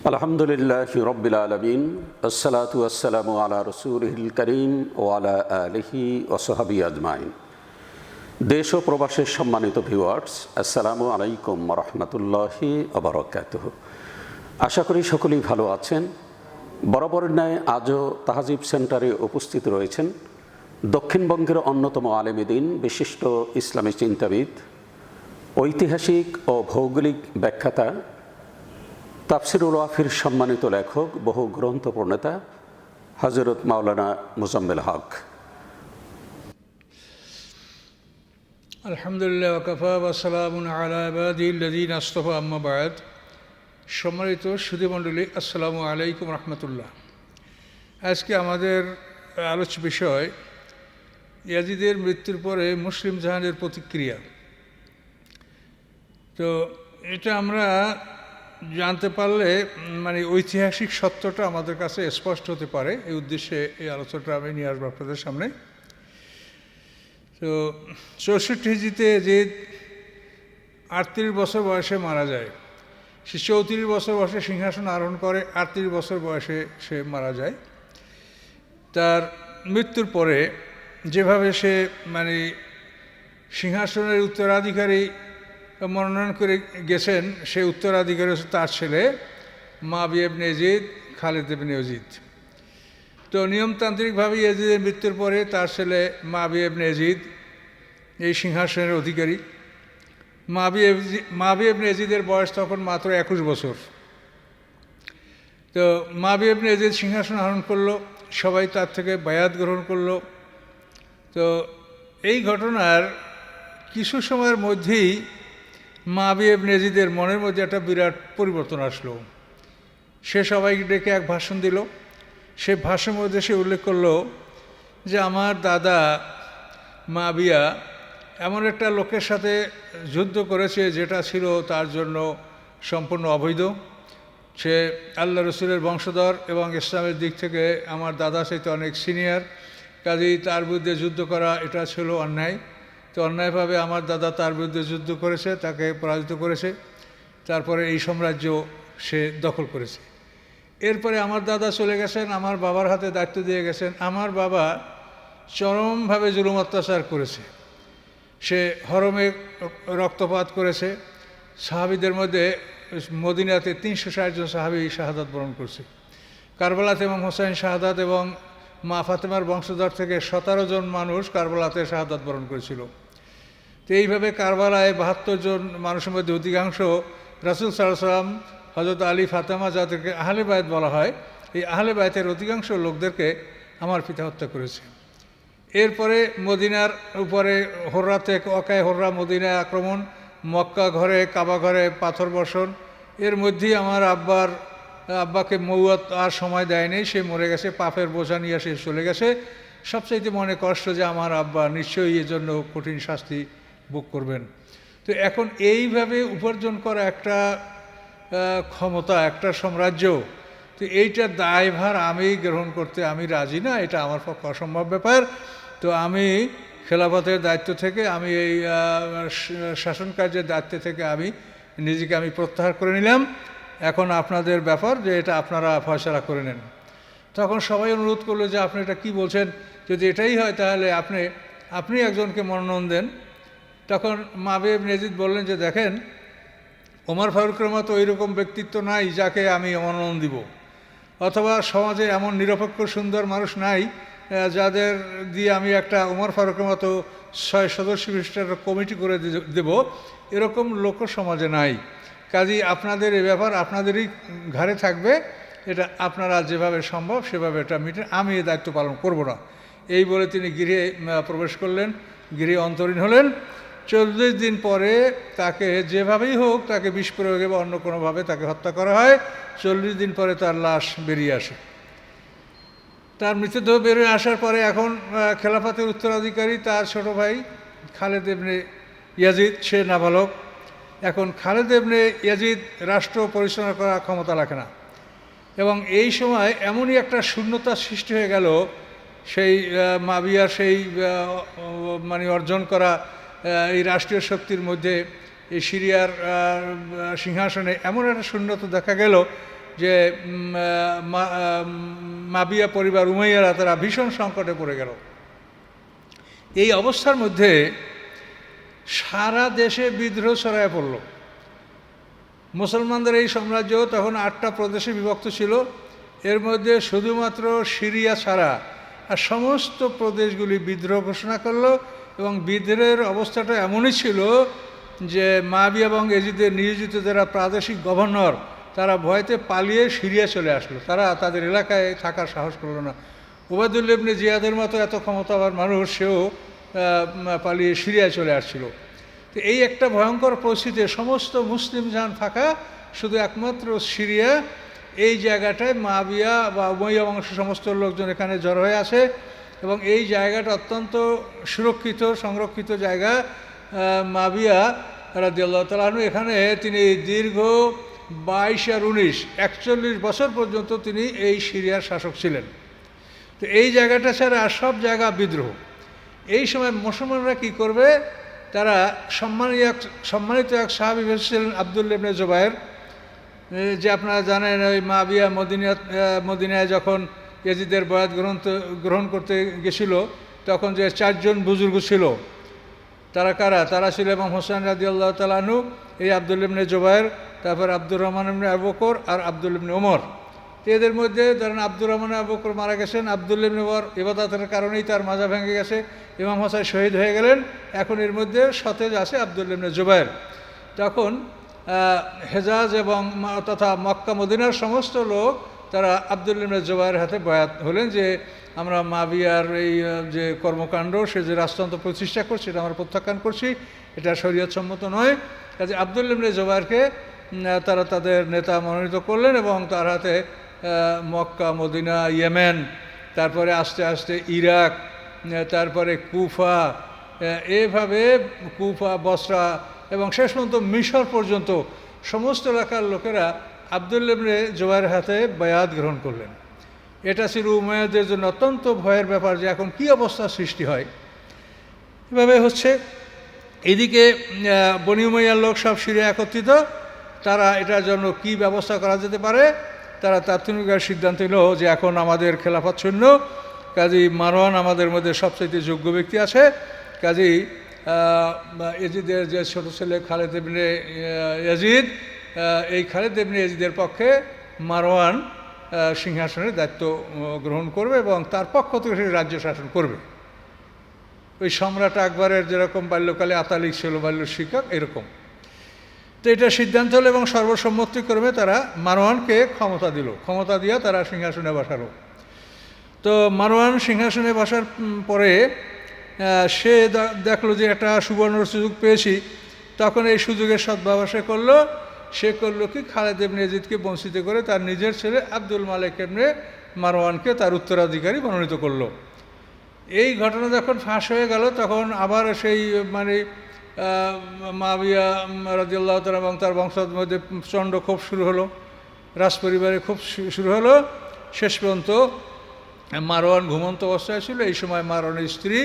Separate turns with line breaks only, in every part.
আলহামদুলিল্লাহি রব্বিল আলামিন, আসসালাতু ওয়াসসালামু আলা রাসূলিল কারীম ওয়া আলা আলিহি ওয়া সাহবিহি আজমাইন। দেশ ও প্রবাসের সম্মানিত ভিউয়ার্স, আসসালামু আলাইকুম ওয়া রাহমাতুল্লাহি ওয়া বারাকাতুহু। আশা করি সকলেই ভালো আছেন। বরাবরের ন্যায় আজও তাহজিব সেন্টারে উপস্থিত রয়েছেন দক্ষিণবঙ্গের অন্যতম আলেম দ্বীন, বিশিষ্ট ইসলামী চিন্তাবিদ, ঐতিহাসিক ও ভৌগোলিক ব্যাখ্যাতা, তাফসিরুল ওয়াফির সম্মানিত লেখক, বহু গ্রন্থ প্রণেতা হযরত মাওলানা মুজাম্মেল হক।
আলহামদুলিল্লাহ ওয়াকাফা ওয়া সালামুন আলা ইবাদিল্লাযীনা আসতাফা, আম্মা বা'দ। সম্মানিত সুধীমণ্ডলী, আসসালামু আলাইকুম রহমতুল্লাহ। আজকে আমাদের আলোচ্য বিষয় ইয়াজিদের মৃত্যুর পরে মুসলিম জাহানের প্রতিক্রিয়া। তো এটা আমরা জানতে পারলে ঐতিহাসিক সত্যটা আমাদের কাছে স্পষ্ট হতে পারে। এই উদ্দেশ্যে এই আলোচনাটা আমি নিয়ে আসবো আপনাদের সামনে। তো 64 হিজরিতে ইয়াজিদ 38 বছর বয়সে মারা যায়। সে 34 বছর বয়সে সিংহাসন আরোহণ করে, 38 বছর বয়সে সে মারা যায়। তার মৃত্যুর পরে যেভাবে সে সিংহাসনের উত্তরাধিকারী মনোনয়ন করে গেছেন, সেই উত্তরাধিকারী হচ্ছে তার ছেলে মুআবিয়া ইবনে ইয়াজিদ, খালিদ ইবনে ইয়াজিদ। তো নিয়মতান্ত্রিকভাবে ইয়াজিদের মৃত্যুর পরে তার ছেলে মুআবিয়া ইবনে ইয়াজিদ এই সিংহাসনের অধিকারী। মুআবিয়া ইবনে ইয়াজিদের বয়স তখন মাত্র 21 বছর। তো মুআবিয়া ইবনে ইয়াজিদ সিংহাসন আরোহণ করলো, সবাই তার থেকে বায়াত গ্রহণ করলো। তো এই ঘটনার কিছু সময়ের মধ্যেই মুআবিয়া ইবনে ইয়াজিদের মনের মধ্যে একটা বিরাট পরিবর্তন আসলো। সে সবাইকে ডেকে এক ভাষণ দিল। সে ভাষণের মধ্যে সে উল্লেখ করলো যে আমার দাদা মুআবিয়া এমন একটা লোকের সাথে যুদ্ধ করেছে যেটা ছিল তার জন্য সম্পূর্ণ অবৈধ। সে আল্লাহ রসুলের বংশধর এবং ইসলামের দিক থেকে আমার দাদা সাথে অনেক সিনিয়র, কাজেই তার বিরুদ্ধে যুদ্ধ করা এটা ছিল অন্যায়। তো অন্যায়ভাবে আমার দাদা তার বিরুদ্ধে যুদ্ধ করেছে, তাকে পরাজিত করেছে, তারপরে এই সাম্রাজ্য সে দখল করেছে। এরপরে আমার দাদা চলে গেছেন, আমার বাবার হাতে দায়িত্ব দিয়ে গেছেন। আমার বাবা চরমভাবে জুলুম অত্যাচার করেছে। সে হরমে রক্তপাত করেছে। সাহাবীদের মধ্যে মদিনাতে 360 জন সাহাবী শাহাদাত বরণ করছে। কারবালাতে ইমাম হোসেন শাহাদাত এবং মা ফাতেমার বংশধর থেকে 17 জন মানুষ কারবালাতে শাহাদাত বরণ করেছিল। তো এইভাবে কারবালায় 72 জন মানুষের মধ্যে অধিকাংশ রাসূল সাল্লাল্লাহু আলাইহি ওয়াসাল্লাম, হযরত আলী, ফাতেমা, যাদেরকে আহলে বায়ত বলা হয়, এই আহলে বায়তের অধিকাংশ লোকদেরকে আমার পিতা হত্যা করেছে। এরপরে মদিনার উপরে হোররা থেকে ওয়াকায়ে হোররা, মদিনায় আক্রমণ, মক্কা ঘরে, কাবা ঘরে পাথর বর্ষণ। এর মধ্যেই আমার আব্বাকে মৌয়াত আর সময় দেয়নি, সে মরে গেছে, পাপের বোঝা নিয়ে সে চলে গেছে। সবচাইতে মনে কষ্ট যে আমার আব্বা নিশ্চয়ই এর জন্য কঠিন শাস্তি ভোগ করবেন। তো এখন এইভাবে উপার্জন করা একটা ক্ষমতা, একটা সাম্রাজ্য, তো এইটার দায়ভার আমি গ্রহণ করতে আমি রাজি না, এটা আমার পক্ষে অসম্ভব ব্যাপার। তো আমি খেলাফতের দায়িত্ব থেকে, আমি এই শাসন কার্যের দায়িত্ব থেকে নিজেকে প্রত্যাহার করে নিলাম। এখন আপনাদের ব্যাপার যে এটা আপনারা ফয়সালা করে নেন। তখন সবাই অনুরোধ করলো যে আপনি এটা কী বলছেন, যদি এটাই হয় তাহলে আপনি একজনকে মনোনয়ন দেন। তখন মুআবিয়া ইবনে ইয়াজিদ বললেন যে দেখেন, ওমর ফারুকের মতো এইরকম ব্যক্তিত্ব নাই যাকে আমি মনোনয়ন দিব, অথবা সমাজে এমন নিরপেক্ষ সুন্দর মানুষ নাই যাদের দিয়ে আমি একটা ওমর ফারুকের মতো 6 সদস্য বিশিষ্ট কমিটি করে দেব, এরকম লোক সমাজে নাই। কাজেই আপনাদের এই ব্যাপার আপনাদেরই ঘাড়ে থাকবে, এটা আপনারা যেভাবে সম্ভব সেভাবে এটা মিটে, আমি এই দায়িত্ব পালন করব না। এই বলে তিনি গৃহে প্রবেশ করলেন, গৃহে অন্তরীণ হলেন। 40 দিন পরে তাকে যেভাবেই হোক তাকে বিষ প্রয়োগে বা অন্য কোনোভাবে তাকে হত্যা করা হয়। 40 দিন পরে তার লাশ বেরিয়ে আসে। তার মৃতদেহ বেরিয়ে আসার পরে এখন খেলাফতের উত্তরাধিকারী তার ছোট ভাই খালিদ ইবনে ইয়াজিদ, সে নাবালক। এখন খালিদ ইবনে ইয়াজিদ রাষ্ট্র পরিচালনা করার ক্ষমতা রাখে না, এবং এই সময় এমনই একটা শূন্যতা সৃষ্টি হয়ে গেল সেই মুআবিয়ার সেই অর্জন করা এই রাষ্ট্রীয় শক্তির মধ্যে। এই সিরিয়ার সিংহাসনে এমন একটা শূন্যতা দেখা গেল যে মাবিয়া পরিবার উমাইয়ারা তারা ভীষণ সংকটে পড়ে গেল। এই অবস্থার মধ্যে সারা দেশে বিদ্রোহ ছড়ায় পড়ল। মুসলমানদের এই সাম্রাজ্য তখন 8টা প্রদেশে বিভক্ত ছিল। এর মধ্যে শুধুমাত্র সিরিয়া ছাড়া আর সমস্ত প্রদেশগুলি বিদ্রোহ ঘোষণা করলো, এবং বিদ্রোহের অবস্থাটা এমনই ছিল যে মাবিয়া এবং এজিদের নিয়োজিত যারা প্রাদেশিক গভর্নর তারা ভয়তে পালিয়ে সিরিয়া চলে আসলো। তারা তাদের এলাকায় থাকার সাহস করলো না। উবায়দুল্লাহ ইবনে জিয়াদের মতো এত ক্ষমতাবান মানুষ, সেও পালিয়ে সিরিয়ায় চলে আসছিল। তো এই একটা ভয়ঙ্কর পরিস্থিতিতে সমস্ত মুসলিম জাহান ফাঁকা, শুধু একমাত্র সিরিয়া, এই জায়গাটায় মাবিয়া বা উমাইয়া বংশের সমস্ত লোকজন এখানে জড়ো হয়ে আছে, এবং এই জায়গাটা অত্যন্ত সুরক্ষিত সংরক্ষিত জায়গা। মাবিয়া রাদিয়াল্লাহু তাআলা আনহু এখানে তিনি দীর্ঘ 22 আর 19 41 বছর পর্যন্ত তিনি এই সিরিয়ার শাসক ছিলেন। তো এই জায়গাটা ছাড়া আর সব জায়গা বিদ্রোহ। এই সময় মুসলমানরা কি করবে, তারা সম্মানিত এক সাহাবী ছিলেন আব্দুল্লাহ ইবনে জুবায়ের, যে আপনারা জানেন ওই মাবিয়া মদিনায় যখন ইয়াজিদের বয়াত গ্রহণ করতে গেছিল, তখন যে 4 জন বুজুর্গ ছিল, তারা কারা? তারা ছিল ইমাম হোসেন রাদিয়াল্লাহু তাআলা আনহু, এই আব্দুল্লাহ ইবনে জুবায়ের, তারপর আব্দুর রহমান ইবনে আবু বকর আর আব্দুল্লাহ ইবনে ওমর। এদের মধ্যে ধরেন আব্দুর রহমান আবু বকর মারা গেছেন, আব্দুল্লাহ ইবনে ওমর ইবাদতের কারণেই তার মাজা ভেঙে গেছে, ইমাম হোসেন শহীদ হয়ে গেলেন। এখন এর মধ্যে সতেজ আছে আব্দুল্লাহ ইবনে জুবায়ের। তখন হেজাজ এবং তথা মক্কা মদিনার সমস্ত লোক তারা আব্দুল্লাহ ইবনে জুবায়ের হাতে বয়াত হলেন যে আমরা মাবিয়ার এই যে কর্মকাণ্ড, সে যে রাষ্ট্রতন্ত্র প্রতিষ্ঠা করছে, এটা আমরা প্রত্যাখ্যান করছি, এটা শরীয়ত সম্মত নয়। কাজে আব্দুল্লাহ ইবনে জুবায়েরকে তারা তাদের নেতা মনোনীত করলেন, এবং তার হাতে মক্কা মদিনা ইয়েমেন, তারপরে আস্তে আস্তে ইরাক, তারপরে কুফা, এভাবে কুফা বসরা এবং শেষ পর্যন্ত মিশর পর্যন্ত সমস্ত এলাকার লোকেরা আব্দুল্লাহ ইবনে জুবায়ের হাতে বায়াত গ্রহণ করলেন। এটা ছিল উমাইয়াদের জন্য অত্যন্ত ভয়ের ব্যাপার যে এখন কী অবস্থা সৃষ্টি হয়। এভাবে হচ্ছে এদিকে বনি উমাইয়ার লোক সব সিরিয়া একত্রিত, তারা এটার জন্য কি ব্যবস্থা করা যেতে পারে, তারা তাৎক্ষণিক সিদ্ধান্ত নিল যে এখন আমাদের খেলাফত শূন্য, কাজী মারওয়ান আমাদের মধ্যে সবচেয়ে যোগ্য ব্যক্তি আছে, কাজী ইয়াজিদের যে ছোট ছেলে খালেদ ইবনে ইয়াজিদ, এই খালেদ ইবনে ইয়াজিদের পক্ষে মারওয়ান সিংহাসনের দায়িত্ব গ্রহণ করবে এবং তার পক্ষ থেকে সে রাজ্য শাসন করবে। ওই সম্রাট আকবরের যেরকম বাল্যকালে আতালিক ছিল বাল্য শিক্ষক, এরকম। তো এটা সিদ্ধান্ত হলো এবং সর্বসম্মতিক্রমে তারা মারওয়ানকে ক্ষমতা দিল, ক্ষমতা দিয়ে তারা সিংহাসনে বসালো। তো মারওয়ান সিংহাসনে বসার পরে সে দেখলো যে একটা সুবর্ণ সুযোগ পেয়েছি, তখন এই সুযোগের সদ্ব্যবহার সে করলো কি, খালেদ ইবনে ইয়াজিদকে বঞ্চিত করে তার নিজের ছেলে আব্দুল মালিক ইবনে মারওয়ানকে তার উত্তরাধিকারী মনোনীত করলো। এই ঘটনা যখন ফাঁস হয়ে গেল, তখন আবার সেই মাবিয়া রাদিয়াল্লাহু তাআলা এবং তার বংশের মধ্যে চণ্ড ক্ষোভ শুরু হলো, রাজপরিবারে ক্ষোভ শুরু হলো। শেষ পর্যন্ত মারওয়ান ঘুমন্ত অবস্থায় ছিল। এই সময় মারওয়ানের স্ত্রী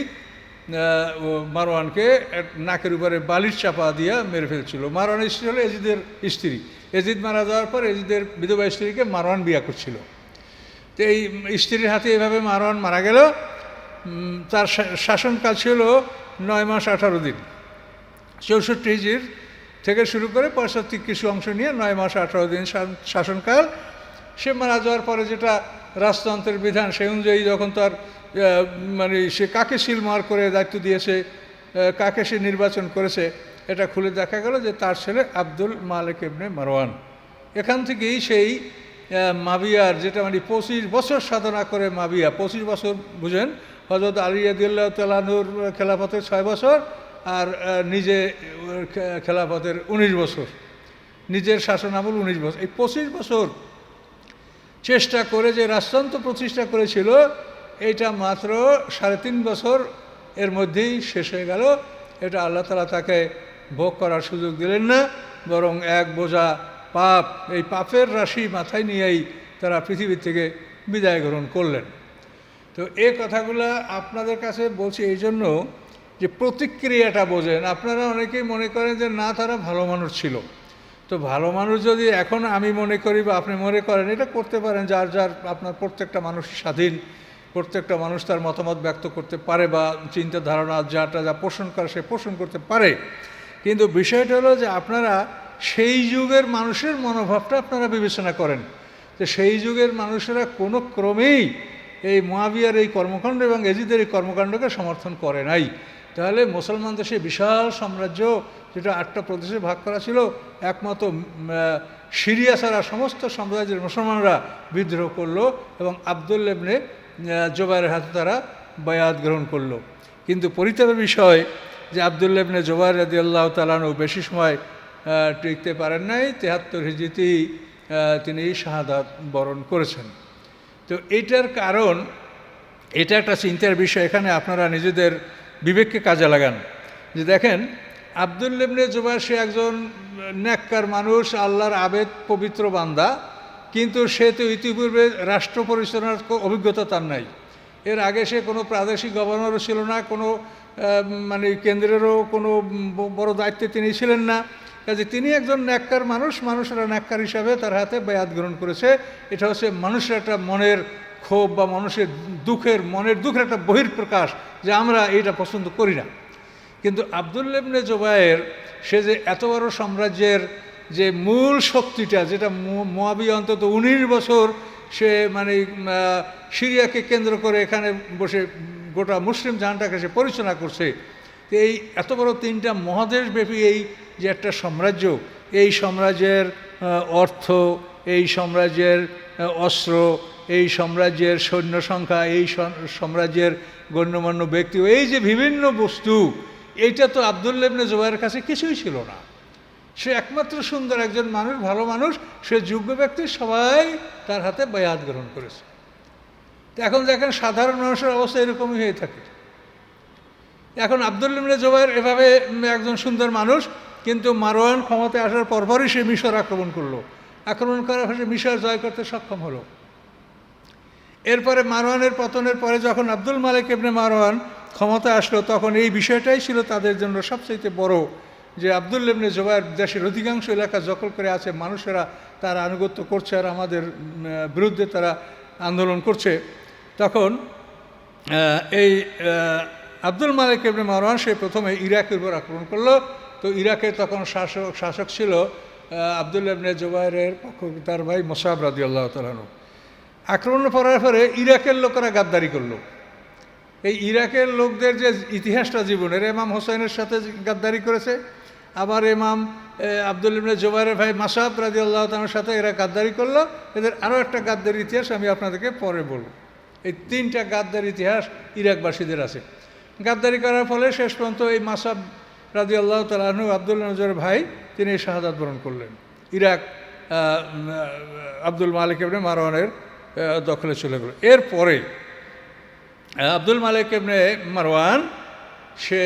মারওয়ানকে নাকের উপরে বালির চাপা দিয়ে মেরে ফেলছিল। মারওয়ানের স্ত্রী হলো এজিদের স্ত্রী। এজিদ মারা যাওয়ার পর এজিদের বিধবা স্ত্রীকে মারওয়ান বিয়ে করছিল। তো এই স্ত্রীর হাতে এভাবে মারওয়ান মারা গেল। তার শাসনকাল ছিল 9 মাস 18 দিন। 64 হিজরি থেকে শুরু করে 65 কিছু অংশ নিয়ে 9 মাস 18 দিন শাসনকাল। সে মারা যাওয়ার পরে যেটা রাজতন্ত্রের বিধান, সেই অনুযায়ী যখন তার সে কাকে সিলমার করে দায়িত্ব দিয়েছে, কাকে সে নির্বাচন করেছে, এটা খুলে দেখা গেল যে তার ছেলে আব্দুল মালিক ইবনে মারওয়ান। এখান থেকেই সেই মাবিয়ার যেটা 25 বছর সাধনা করে মাবিয়া, 25 বছর বুঝেন, হযরত আলী রাদিয়াল্লাহু তাআলা আনহুর খেলাফতের 6 বছর আর নিজে খেলাফতের 19 বছর, নিজের শাসনামল 19 বছর। এই 25 বছর চেষ্টা করে যে রাজতন্ত্র প্রতিষ্ঠা করেছিল, এইটা মাত্র 3.5 বছর এর মধ্যেই শেষ হয়ে গেল। এটা আল্লাহ তাআলা তাকে ভোগ করার সুযোগ দিলেন না, বরং এক বোঝা পাপ, এই পাপের রাশি মাথায় নিয়েই তারা পৃথিবীর থেকে বিদায় গ্রহণ করলেন। তো এই কথাগুলো আপনাদের কাছে বলছি এই জন্য যে প্রতিক্রিয়াটা বোঝেন। আপনারা অনেকেই মনে করেন যে না, তারা ভালো মানুষ ছিল। তো তো ভালো মানুষ যদি এখন আমি মনে করি বা আপনি মনে করেন, এটা করতে পারেন, যার যার আপনার প্রত্যেকটা মানুষ স্বাধীন, প্রত্যেকটা মানুষ তার মতামত ব্যক্ত করতে পারে বা চিন্তা ধারণা যা পোষণ করে সে পোষণ করতে পারে। কিন্তু বিষয়টা হলো যে আপনারা সেই যুগের মানুষের মনোভাবটা আপনারা বিবেচনা করেন। যে সেই যুগের মানুষেরা কোনো ক্রমেই এই মুয়াবিয়ার এই কর্মকাণ্ড এবং এজিদের এই কর্মকাণ্ডকে সমর্থন করে নাই। তাহলে মুসলমানদের সেই বিশাল সাম্রাজ্য, যেটা 8টা প্রদেশে ভাগ করা ছিল, একমাত্র সিরিয়া ছাড়া সমস্ত সাম্রাজ্যের মুসলমানরা বিদ্রোহ করলো এবং আব্দুল্লাহ ইবনে জুবাইরের হাতে তারা বায়াত গ্রহণ করলো। কিন্তু পরিতাপের বিষয় যে আব্দুল্লাহ ইবনে জুবাইর রাদিয়াল্লাহু তাআলা আনহু বেশি সময় টিকতে পারেন নাই, 73 হিজরিতেই তিনি শাহাদাত বরণ করেছেন। তো এটার কারণ, এটা একটা চিন্তার বিষয়। এখানে আপনারা নিজেদের বিবেককে কাজে লাগান যে দেখেন, আব্দুল্লাহ ইবনে জুবাইর সে একজন নেককার মানুষ, আল্লাহর আবেদ পবিত্র বান্দা, কিন্তু সে তো ইতিপূর্বে রাষ্ট্র পরিচালনার অভিজ্ঞতা তার নাই। এর আগে সে কোনো প্রাদেশিক গভর্নরও ছিল না, কোনো মানে কেন্দ্রেরও কোনো বড় দায়িত্বে তিনি ছিলেন না। কাজে তিনি একজন নেককার মানুষ, মানুষেরা নেককার হিসাবে তার হাতে বায়াত গ্রহণ করেছে। এটা হচ্ছে মানুষের একটা মনের ক্ষোভ বা মানুষের মনের দুঃখের একটা বহিঃপ্রকাশ যে আমরা এইটা পছন্দ করি না। কিন্তু আব্দুল্লাহ ইবনে জুবাইর সে যে এত বড় সাম্রাজ্যের যে মূল শক্তিটা, যেটা মুয়াবিয়া অন্তত 19 বছর সে মানে সিরিয়াকে কেন্দ্র করে এখানে বসে গোটা মুসলিম জাহানটাকে সে পরিচালনা করছে। তো এই এত বড় 3টা মহাদেশব্যাপী এই যে একটা সাম্রাজ্য, এই সাম্রাজ্যের অর্থ, এই সাম্রাজ্যের অস্ত্র, এই সাম্রাজ্যের সৈন্য সংখ্যা, এই সাম্রাজ্যের গণ্যমান্য ব্যক্তি, এই যে বিভিন্ন বস্তু, এইটা তো আব্দুল্লাহ ইবনে জুবাইরের কাছে কিছুই ছিল না। সে একমাত্র সুন্দর একজন মানুষ, ভালো মানুষ, সে যোগ্য ব্যক্তি, সবাই তার হাতে বায়াত গ্রহণ করেছে। এখন দেখেন সাধারণ মানুষের অবস্থা এরকমই হয়ে থাকে। এখন আব্দুল্লাহ ইবনে জুবাইর এভাবে একজন সুন্দর মানুষ, কিন্তু মারওয়ান ক্ষমতায় আসার পরপরই সে মিশর আক্রমণ করলো। আক্রমণ করার ফলে মিশর জয় করতে সক্ষম হলো। এরপরে মারওয়ানের পতনের পরে যখন আব্দুল মালিক ইবনে মারওয়ান ক্ষমতায় আসলো, তখন এই বিষয়টাই ছিল তাদের জন্য সবচেয়ে বড়, যে আব্দুল্লাহ ইবনে জুবাইর দেশের অধিকাংশ এলাকা দখল করে আছে, মানুষেরা তার আনুগত্য করছে আর আমাদের বিরুদ্ধে তারা আন্দোলন করছে। তখন এই আব্দুল মালিক ইবনে মারওয়ান সে প্রথমে ইরাকের উপর আক্রমণ করলো। তো ইরাকের তখন শাসক ছিল আব্দুল্লাহ ইবনে জুবাইরের পক্ষ তার ভাই মুসআব রাদিয়াল্লাহু তাআলা আনহু। আক্রমণ করার পরে ইরাকের লোকেরা গাদ্দারি করলো। এই ইরাকের লোকদের যে ইতিহাসটা জীবনের, ইমাম হোসেনের সাথে গাদ্দারি করেছে, আবার ইমাম আব্দুল্লাহ ইবনে জুবাইরের ভাই মুসআব রাদিয়াল্লাহু তাআলার সাথে এরা গাদ্দারি করলো। এদের আরও একটা গাদ্দারি ইতিহাস আমি আপনাদেরকে পরে বলব। এই 3টা গাদ্দার ইতিহাস ইরাকবাসীদের আছে। গাদ্দারি করার ফলে শেষ পর্যন্ত এই মুসআব রাদিয়াল্লাহু তাআলা আনহু আব্দুল্লাহ ইবনে জুবাইরের ভাই, তিনি শাহাদাত বরণ করলেন। ইরাক আব্দুল মালিক ইবনে মারওয়ানের দখলে চলে গেল। এরপরে আব্দুল মালিক ইবনে মারওয়ান সে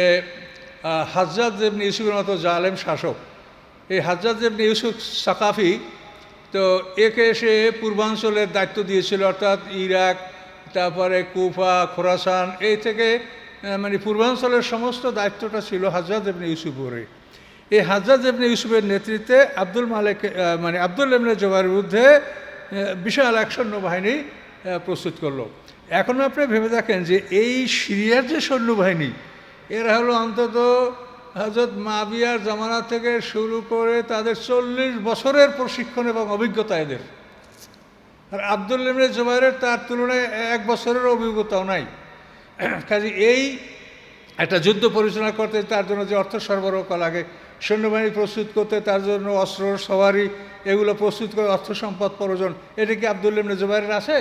হাজ্জাজ ইবনে ইউসুফের মতো জালেম শাসক। এই হাজ্জাজ ইবনে ইউসুফ সাকাফি, তো একে সে পূর্বাঞ্চলের দায়িত্ব দিয়েছিল, অর্থাৎ ইরাক, তারপরে কুফা, খোরাসান, এই থেকে মানে পূর্বাঞ্চলের সমস্ত দায়িত্বটা ছিল হাজ্জাজ ইবনে ইউসুফের। এই হাজ্জাজ ইবনে ইউসুফের নেতৃত্বে আব্দুল্লাহ ইবনে জুবাইরের বিরুদ্ধে বিশাল এক সৈন্যবাহিনী প্রস্তুত করলো। এখন আপনি ভেবে দেখেন যে এই সিরিয়ার যে সৈন্যবাহিনী, এরা হলো অন্তত হযরত মুয়াবিয়ার জামানা থেকে শুরু করে তাদের 40 বছরের প্রশিক্ষণ এবং অভিজ্ঞতা এদের। আর আব্দুল্লাহ ইবনে জুবাইরের তার তুলনায় 1 বছরের অভিজ্ঞতাও নাই। কাজে এই একটা যুদ্ধ পরিচালনা করতে তার জন্য যে অর্থ সরবরাহ করা লাগে, সৈন্যবাহিনী প্রস্তুত করতে তার জন্য অস্ত্র, সওয়ারি, এগুলো প্রস্তুত করে অর্থ সম্পদ প্রয়োজন। এটা কি আব্দুল্লাহ ইবনে জুবাইরের আছে?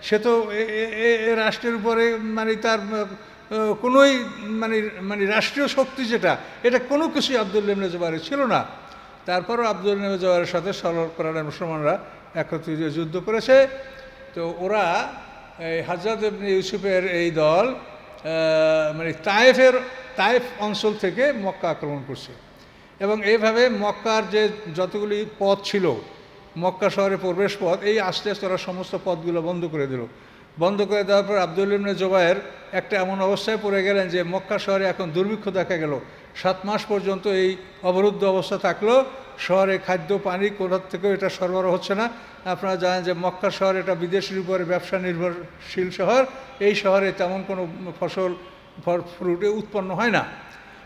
সে তো রাষ্ট্রের উপরে মানে তার কোনোই মানে রাষ্ট্রীয় শক্তি যেটা, এটা কোনো কিছুই আব্দুল্লাহ ইবনে জুবাইরের ছিল না। তারপরও আব্দুল্লাহ ইবনে জুবাইরের সাথে সরল মুসলমানরা একত্রিত যুদ্ধ করেছে। তো ওরা এই হাজ্জাজ ইবনে ইউসুফের এই দল মানে তায়েফ অঞ্চল থেকে মক্কা আক্রমণ করছে এবং এইভাবে মক্কার যে যতগুলি পথ ছিল, মক্কা শহরে প্রবেশ পথ, এই আস্তে আস্তে ওরা সমস্ত পথগুলো বন্ধ করে দিল। বন্ধ করে দেওয়ার পর আব্দুল্লাহ ইবনে জুবাইর একটা এমন অবস্থায় পড়ে গেলেন যে মক্কা শহরে এখন দুর্ভিক্ষ দেখা গেল। 7 মাস পর্যন্ত এই অবরুদ্ধ অবস্থা থাকলো। শহরে খাদ্য পানি কোথার থেকেও এটা সরবরাহ হচ্ছে না। আপনারা জানেন যে মক্কা শহর এটা বিদেশের উপরে ব্যবসা নির্ভরশীল শহর। এই শহরে তেমন কোনো ফসল ফ্রুটে উৎপন্ন হয় না।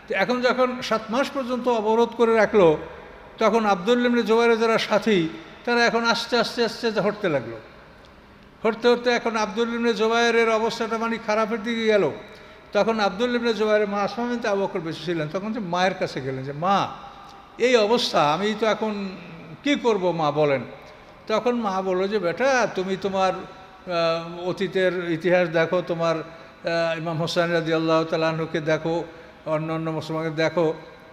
তো এখন যখন 7 মাস পর্যন্ত অবরোধ করে রাখলো, তখন আবদুল্লাহ ইবনে জুবাইরের যারা সাথী তারা এখন আস্তে আস্তে আস্তে হটতে লাগলো। হটতে হটতে এখন আবদুল্লাহ ইবনে জুবাইরের অবস্থাটা মানে খারাপের দিকে গেল। তখন আবদুল্লাহ ইবনে জুবাইরের মা আসমা বিনতে আবু বকর বেঁচে ছিলেন। তখন যে মায়ের কাছে গেলেন যে মা, এই অবস্থা, আমি তো এখন কি করব মা বলেন। তখন মা বলল যে বেটা, তুমি তোমার অতীতের ইতিহাস দেখো, তোমার ইমাম হোসেন রাদিয়াল্লাহু তাআলা আনহুকে দেখো, অন্য অন্য মুসলমানকে দেখো,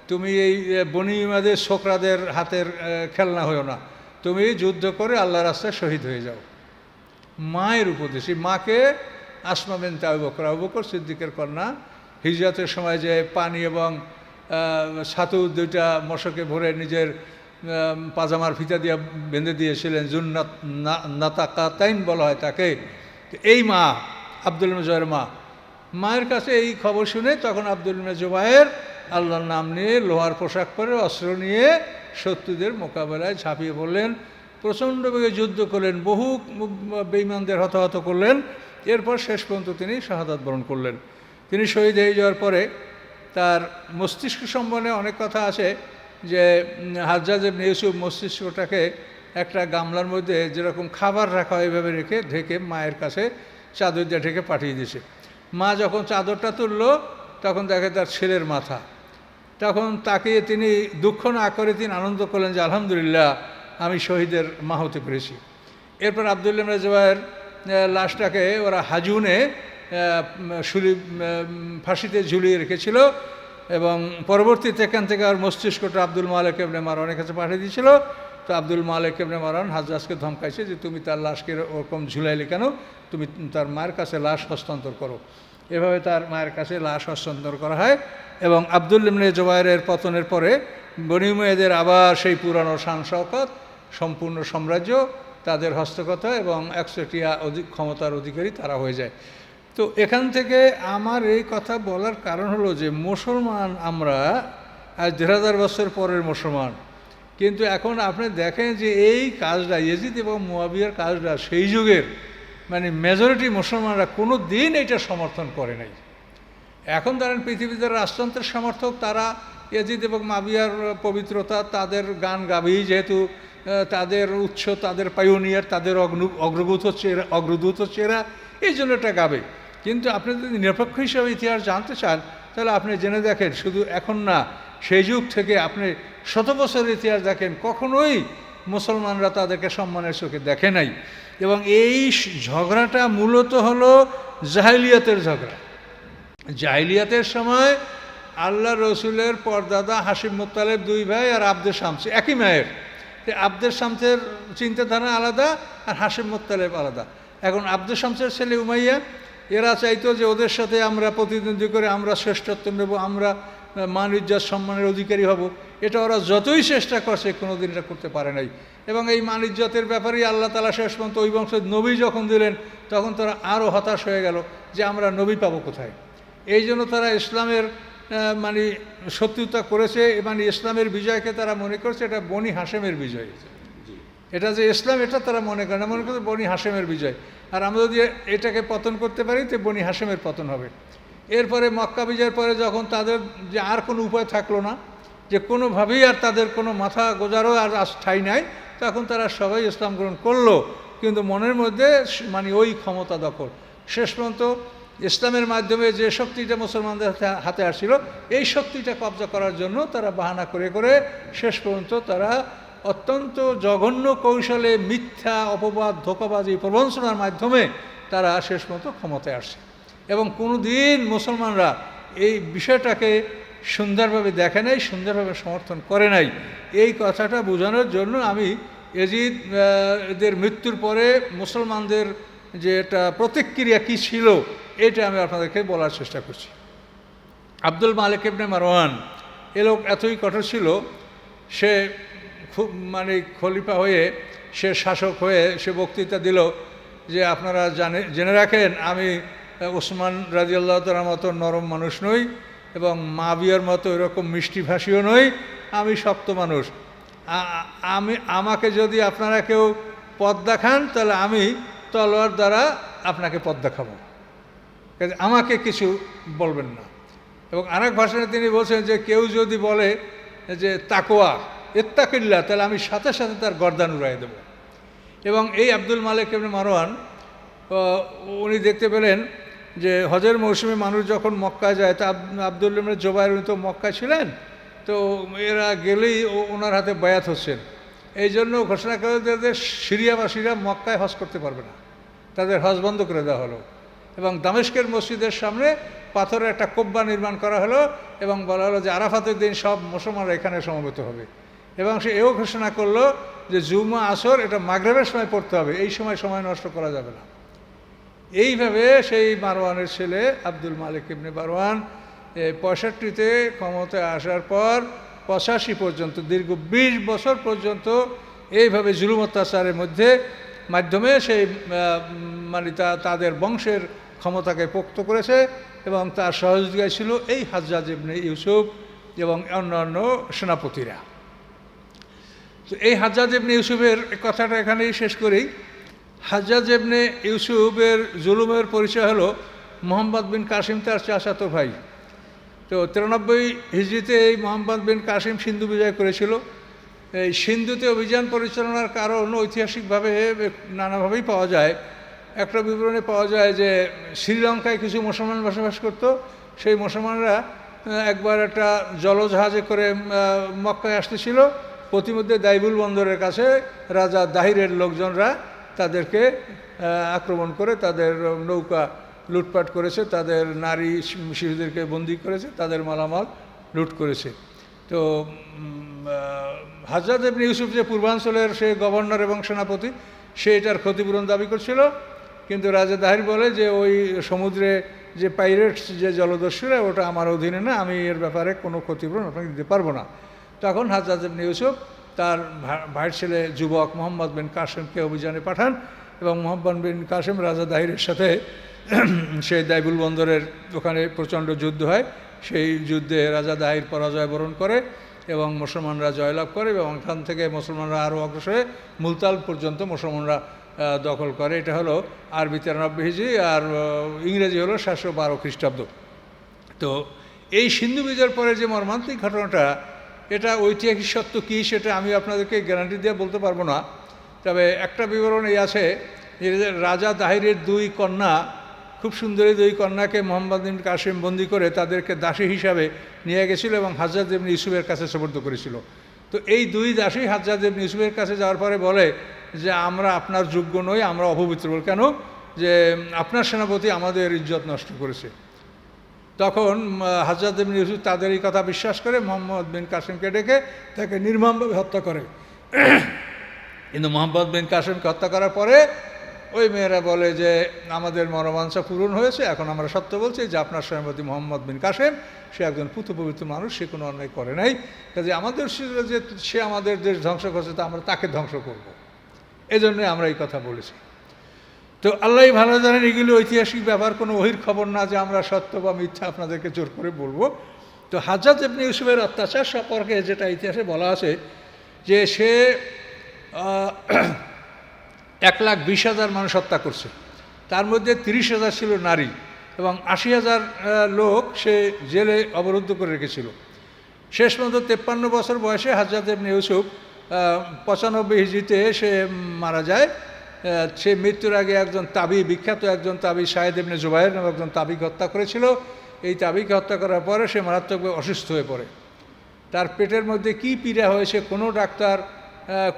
তুমি এই বনি উমাইয়াদের ছোকরাদের হাতের খেলনা হয়েও না, তুমি যুদ্ধ করে আল্লাহর রাস্তায় শহীদ হয়ে যাও। মায়ের উপদেশ, এই মাকে আসমা বিনতে আবু বকর সিদ্দিকের কন্যা, হিজরতের সময় যে পানি এবং ছাতু 2টা মশকে ভরে নিজের পাজামার ফিতা দিয়ে বেঁধে দিয়েছিলেন, জুন্নাত নাতাকাতাইন বলা হয় তাকে। এই মা আবদুল্লাহ ইবনে জুবাইরের মায়ের কাছে এই খবর শুনে তখন আবদুল্লাহ ইবনে জুবাইর আল্লাহর নাম নিয়ে লোহার পোশাক পরে অস্ত্র নিয়ে শত্রুদের মোকাবেলায় ঝাঁপিয়ে পড়লেন। প্রচণ্ড বেগে যুদ্ধ করলেন, বহু বেঈমানদের হতাহত করলেন। এরপর শেষ পর্যন্ত তিনি শাহাদাত বরণ করলেন। তিনি শহীদ হয়ে যাওয়ার পরে তার মস্তিষ্ক সম্বন্ধে অনেক কথা আছে যে হাজ্জাজ ইবনে ইউসুফ মস্তিষ্কটাকে একটা গামলার মধ্যে যেরকম খাবার রাখা হয় এভাবে রেখে ঢেকে মায়ের কাছে চাদর দিয়ে ঢেকে পাঠিয়ে দিয়েছে। মা যখন চাদরটা তুলল তখন দেখে তার ছেলের মাথা। তখন তাকে তিনি দুঃখ না করে তিনি আনন্দ করলেন যে আলহামদুলিল্লাহ, আমি শহীদের মা হতে পেরেছি। এরপর আবদুল্লাহ ইবনে জুবাইর লাশটাকে ওরা হাজুনে ফাঁসিতে ঝুলিয়ে রেখেছিল এবং পরবর্তীতে এখান থেকে আর মস্তিষ্কটা আব্দুল মালিক ইবনে মারওয়ানের কাছে পাঠিয়ে দিয়েছিল। তো আব্দুল মালিক ইবনে মারওয়ান হাজ্জাজকে ধমকাইছে যে তুমি তার লাশকে ওরকম ঝুলাইলে কেন, তুমি তার মায়ের কাছে লাশ হস্তান্তর করো। এভাবে তার মায়ের কাছে লাশ হস্তান্তর করা হয় এবং আবদুল্লাহ ইবনে জুবাইরের পতনের পরে বনি উমাইয়াদের আবার সেই পুরানো শান শওকত, সম্পূর্ণ সাম্রাজ্য তাদের হস্তগত এবং 100টিয়া ক্ষমতার অধিকারী তারা হয়ে যায়। তো এখান থেকে আমার এই কথা বলার কারণ হলো যে মুসলমান আমরা আজ 1000 বছর পরের মুসলমান, কিন্তু এখন আপনি দেখেন যে এই কাজটা ইয়াজিদ এবং মুয়াবিয়ার কাজটা সেই যুগের মানে মেজরিটি মুসলমানরা কোনো দিন এটা সমর্থন করে নাই। এখন ধরেন পৃথিবীতে রাষ্ট্রযন্ত্রের সমর্থক তারা ইয়াজিদ এবং মুয়াবিয়ার পবিত্রতা তাদের গান গাবেই, যেহেতু তাদের উৎস, তাদের পাইওনিয়ার, তাদের অগ্রদূত হচ্ছে এরা, এই জন্য এটা গাবে। কিন্তু আপনি যদি নিরপেক্ষ হিসাবে ইতিহাস জানতে চান তাহলে আপনি জেনে দেখেন, শুধু এখন না, সেই যুগ থেকে আপনি 100 বছরের ইতিহাস দেখেন, কখনোই মুসলমানরা তাদেরকে সম্মানের চোখে দেখে নাই। এবং এই ঝগড়াটা মূলত হলো জাহিলিয়াতের ঝগড়া। জাহিলিয়াতের সময় আল্লাহ রসুলের পরদাদা হাশিম মুত্তালিব 2 ভাই আর আব্দে শামস একই মায়ের, আব্দে শামসের চিন্তাধারা আলাদা আর হাশিম মুত্তালিব আলাদা। এখন আব্দে শামসের ছেলে উমাইয়া, এরা চাইতো যে ওদের সাথে আমরা প্রতিদ্বন্দ্বী করে আমরা শ্রেষ্ঠত্ব নেব, আমরা মান ইজ্জত সম্মানের অধিকারী হব। এটা ওরা যতই চেষ্টা করছে কোনোদিন এটা করতে পারে নাই। এবং এই মান ইজ্জতের ব্যাপারেই আল্লাহ তাআলা শেষ পর্যন্ত ওই বংশের নবী যখন দিলেন তখন তারা আরও হতাশ হয়ে গেল যে আমরা নবী পাবো কোথায়। এই জন্য তারা ইসলামের মানে শত্রুতা করেছে, মানে ইসলামের বিজয়কে তারা মনে করছে এটা বনি হাশেমের বিজয়। এটা যে ইসলাম এটা তারা মনে করে না, মনে করছে বনি হাশেমের বিজয়। আর আমরা যদি এটাকে পতন করতে পারি তো বনি হাশেমের পতন হবে। এরপরে মক্কা বিজয়ের পরে যখন তাদের যে আর কোনো উপায় থাকলো না, যে কোনোভাবেই আর তাদের কোনো মাথা গোজারও আর ঠাঁই নাই, তখন তারা সবাই ইসলাম গ্রহণ করলো, কিন্তু মনের মধ্যে মানে ওই ক্ষমতা দখল। শেষ পর্যন্ত ইসলামের মাধ্যমে যে শক্তিটা মুসলমানদের হাতে আসছিল এই শক্তিটা কবজা করার জন্য তারা বাহানা করে করে শেষ পর্যন্ত তারা অত্যন্ত জঘন্য কৌশলে মিথ্যা অপবাদ ধোঁকাবাজি প্রবঞ্চনার মাধ্যমে তারা শেষ পর্যন্ত ক্ষমতায় আসছে। এবং কোনো দিন মুসলমানরা এই বিষয়টাকে সুন্দরভাবে দেখে নাই, সুন্দরভাবে সমর্থন করে নাই। এই কথাটা বোঝানোর জন্য আমি ইয়াজিদ এদের মৃত্যুর পরে মুসলমানদের যে একটা প্রতিক্রিয়া কী ছিল এটা আমি আপনাদেরকে বলার চেষ্টা করছি। আব্দুল মালিক ইবনে মারওয়ান এ লোক এতই কঠোর ছিল, সে খুব মানে খলিফা হয়ে, সে শাসক হয়ে সে বক্তৃতা দিল যে আপনারা জেনে রাখেন আমি ওসমান রাদিয়াল্লাহু তাআলার মতো নরম মানুষ নই এবং মুয়াবিয়ার মতো এরকম মিষ্টিভাষীও নই, আমি শক্ত মানুষ। আমাকে যদি আপনারা কেউ পথ দেখান তাহলে আমি তলোয়ার দ্বারা আপনাকে পথ দেখাবো, আমাকে কিছু বলবেন না। এবং আরেক ভাষণে তিনি বলছেন যে কেউ যদি বলে যে তাকওয়া ইত্তাকিল্লাহ, তাহলে আমি সাথে সাথে তার গর্দান উড়াই দেব। এবং এই আব্দুল মালিক ইবনে মারওয়ান উনি দেখতে পেলেন যে হজের মৌসুমে মানুষ যখন মক্কায় যায়, তা আব্দুল ইবনে জুবাইর উনি তো মক্কায় ছিলেন, তো এরা গেলেই ওনার হাতে বায়াত হচ্ছেন। এই জন্য ঘোষণা করে যে সিরিয়াবাসীরা মক্কায় হজ করতে পারবে না, তাদের হজ বন্ধ করে দেওয়া হলো। এবং দামেস্কের মসজিদের সামনে পাথরের একটা কোব্বা নির্মাণ করা হলো এবং বলা হলো যে আরাফাতের দিন সব মুসলমানরা এখানে সমবেত হবে। এবং সে এও ঘোষণা করলো যে জুমা আসর এটা মাগরিবের সময় পড়তে হবে, এই সময় নষ্ট করা যাবে না। এইভাবে সেই মারওয়ানের ছেলে আব্দুল মালিক ইবনে মারওয়ান 65-তে ক্ষমতায় আসার পর 85 পর্যন্ত দীর্ঘ 20 বছর পর্যন্ত এইভাবে জুলুম অত্যাচারের মাধ্যমে সেই মানে তাদের বংশের ক্ষমতাকে পোক্ত করেছে। এবং তার সহযোগিতায় ছিল এই হাজ্জাজ ইবনে ইউসুফ এবং অন্যান্য সেনাপতিরা। তো এই হাজ্জাজ ইবনে ইউসুফের কথাটা এখানেই শেষ করি। হাজ্জাজ ইবনে ইউসুফের জুলুমের পরিচয় হলো মোহাম্মদ বিন কাসিম তার চাচাতো ভাই। তো 93 হিজরিতে এই মোহাম্মদ বিন কাসিম সিন্ধু বিজয় করেছিল। এই সিন্ধুতে অভিযান পরিচালনার কারণ ঐতিহাসিকভাবে নানাভাবেই পাওয়া যায়। একটা বিবরণে পাওয়া যায় যে শ্রীলঙ্কায় কিছু মুসলমান বসবাস করত, সেই মুসলমানরা একবার একটা জলজাহাজে করে মক্কায় আসতেছিল। প্রতিমধ্যে দাইবুল বন্দরের কাছে রাজা দাহিরের লোকজনরা তাদেরকে আক্রমণ করে তাদের নৌকা লুটপাট করেছে, তাদের নারী শিশুদেরকে বন্দী করেছে, তাদের মালামাল লুট করেছে। তো হাজ্জাজ ইবনে ইউসুফ যে পূর্বাঞ্চলের সে গভর্নর এবং সেনাপতি, সে এটার ক্ষতিপূরণ দাবি করছিল। কিন্তু রাজা দাহির বলে যে ওই সমুদ্রে যে পাইরেটস যে জলদস্যুরা, ওটা আমার অধীনে না, আমি এর ব্যাপারে কোনো ক্ষতিপূরণ আপনাকে দিতে পারবো না। তখন হাজ্জাজ ইবনে ইউসুফ তার ভাইয়ের ছেলে যুবক মোহাম্মদ বিন কাসেমকে অভিযানে পাঠান এবং মোহাম্মদ বিন কাসেম রাজা দাহিরের সাথে সেই দাইবুল বন্দরের ওখানে প্রচণ্ড যুদ্ধ হয়। সেই যুদ্ধে রাজা দাহির পরাজয় বরণ করে এবং মুসলমানরা জয়লাভ করে এবং এখান থেকে মুসলমানরা আরও অগ্রসর হয়ে মুলতাল পর্যন্ত মুসলমানরা দখল করে। এটা হলো আরবি 93 হিজরি আর ইংরেজি হলো 712 খ্রিস্টাব্দ। তো এই সিন্ধু বিজয়ের পরে যে মর্মান্তিক ঘটনাটা, এটা ঐতিহাসিক সত্য কী সেটা আমি আপনাদেরকে গ্যারান্টি দিয়ে বলতে পারবো না। তবে একটা বিবরণ এই আছে যে রাজা দাহিরের 2 কন্যা, খুব সুন্দরী 2 কন্যাকে মোহাম্মদ বিন কাসিম বন্দি করে তাদেরকে দাসী হিসাবে নিয়ে গেছিল এবং হাজ্জাজ ইবনে ইউসুফের কাছে সুপর্দ করেছিল। তো এই 2 দাসী হাজ্জাজ ইবনে ইউসুফের কাছে যাওয়ার পরে বলে যে আমরা আপনার যোগ্য নই, আমরা অপবিত্র। কেন? যে আপনার সেনাপতি আমাদের ইজ্জত নষ্ট করেছে। তখন হাজ্জাজ ইবনে ইউসুফ তাদের এই কথা বিশ্বাস করে মোহাম্মদ বিন কাসিমকে ডেকে তাকে নির্মমভাবে হত্যা করে। কিন্তু মোহাম্মদ বিন কাসিমকে হত্যা করার পরে ওই মেয়েরা বলে যে আমাদের মনোবাঞ্ছা পূরণ হয়েছে, এখন আমরা সত্য বলছি যে আপনার সেনাপতি মোহাম্মদ বিন কাসেম সে একজন পুতপবিত্র মানুষ, সে কোনো অন্যায় করে নাই, কাজে আমাদের যে সে আমাদের দেশ ধ্বংস করছে তা আমরা তাকে ধ্বংস করব। এই জন্যে আমরা এই কথা বলেছি। তো আল্লাহই ভালো জানেন এগুলি ঐতিহাসিক ব্যাপার, কোনো ওহির খবর না যে আমরা সত্য বা মিথ্যা আপনাদেরকে জোর করে বলবো। তো হাজ্জাজ ইবনে ইউসুফের অত্যাচার সম্পর্কে যেটা ইতিহাসে বলা আছে যে সে 1,20,000 মানুষ হত্যা করছে, তার মধ্যে 30,000 ছিল নারী এবং 80,000 লোক সে জেলে অবরুদ্ধ করে রেখেছিল। শেষ পর্যন্ত 53 বছর বয়সে হাজ্জাজ ইবনে ইউসুফ 95 হিজরিতে সে মারা যায়। সে মৃত্যুর আগে একজন বিখ্যাত একজন তাবি শাহেদ ইবনে জুবাইর নামে একজন তাবিকে হত্যা করেছিল। এই তাবিকে হত্যা করার পরে সে মারাত্মকভাবে অসুস্থ হয়ে পড়ে। তার পেটের মধ্যে কী পীড়া হয়েছে কোনো ডাক্তার,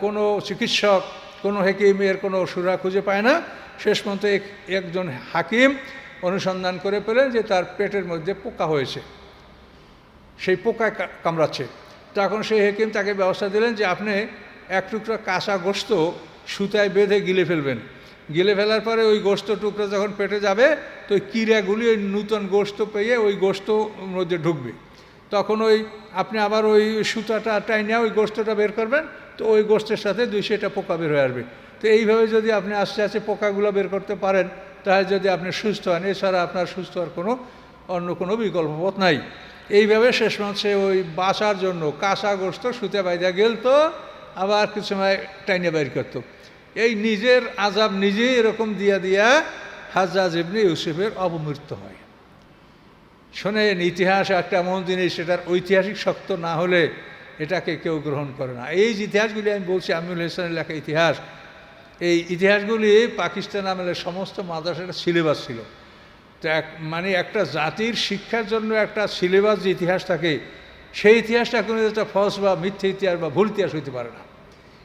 কোনো চিকিৎসক, কোনো হাকিমের কোনো সুরা খুঁজে পায় না। শেষ পর্যন্ত একজন হাকিম অনুসন্ধান করে পেলেন যে তার পেটের মধ্যে পোকা হয়েছে, সেই পোকায় কামড়াচ্ছে। তখন সেই হাকিম তাকে ব্যবস্থা দিলেন যে আপনি 1 টুকরা কাঁচা গোস্ত সুতায় বেঁধে গিলে ফেলবেন। গিলে ফেলার পরে ওই গোস্ত টুকরা যখন পেটে যাবে তো ওই কিরাগুলি ওই নূতন গোস্ত পেয়ে ওই গোস্ত মধ্যে ঢুকবে। তখন আপনি আবার ওই সুতাটা টাইনে ওই গোস্তটা বের করবেন, তো ওই গোস্তের সাথে 200টা পোকা বের হয়ে আসবে। তো এইভাবে যদি আপনি আস্তে আস্তে পোকাগুলো বের করতে পারেন তাহলে যদি আপনি সুস্থ হন, এছাড়া আপনার সুস্থ হওয়ার অন্য কোনো বিকল্প পথ নাই। এইভাবে শেষ মাসে ওই বাঁচার জন্য কাঁচা গোস্ত সুতে বাইদা গেল তো আবার কিছু সময় টাইনে বাইর করতো। এই নিজের আজাব নিজেই এরকম দিয়া দিয়া হাজ্জাজ ইবনে ইউসুফের অপমৃত্যু হয়। শোনেন, ইতিহাস একটা এমন জিনিস, সেটার ঐতিহাসিক সত্য না হলে এটাকে কেউ গ্রহণ করে না। এই যে ইতিহাসগুলি আমি বলছি, আমিনুল ইসলামের লেখা ইতিহাস, এই ইতিহাসগুলি পাকিস্তান আমলের সমস্ত মাদ্রাসার সিলেবাস ছিল। তো মানে একটা জাতির শিক্ষার জন্য একটা সিলেবাস যে ইতিহাস থাকে, সেই ইতিহাসটা কোনো একটা ফলস বা মিথ্যে ইতিহাস বা ভুল ইতিহাস হইতে পারে না।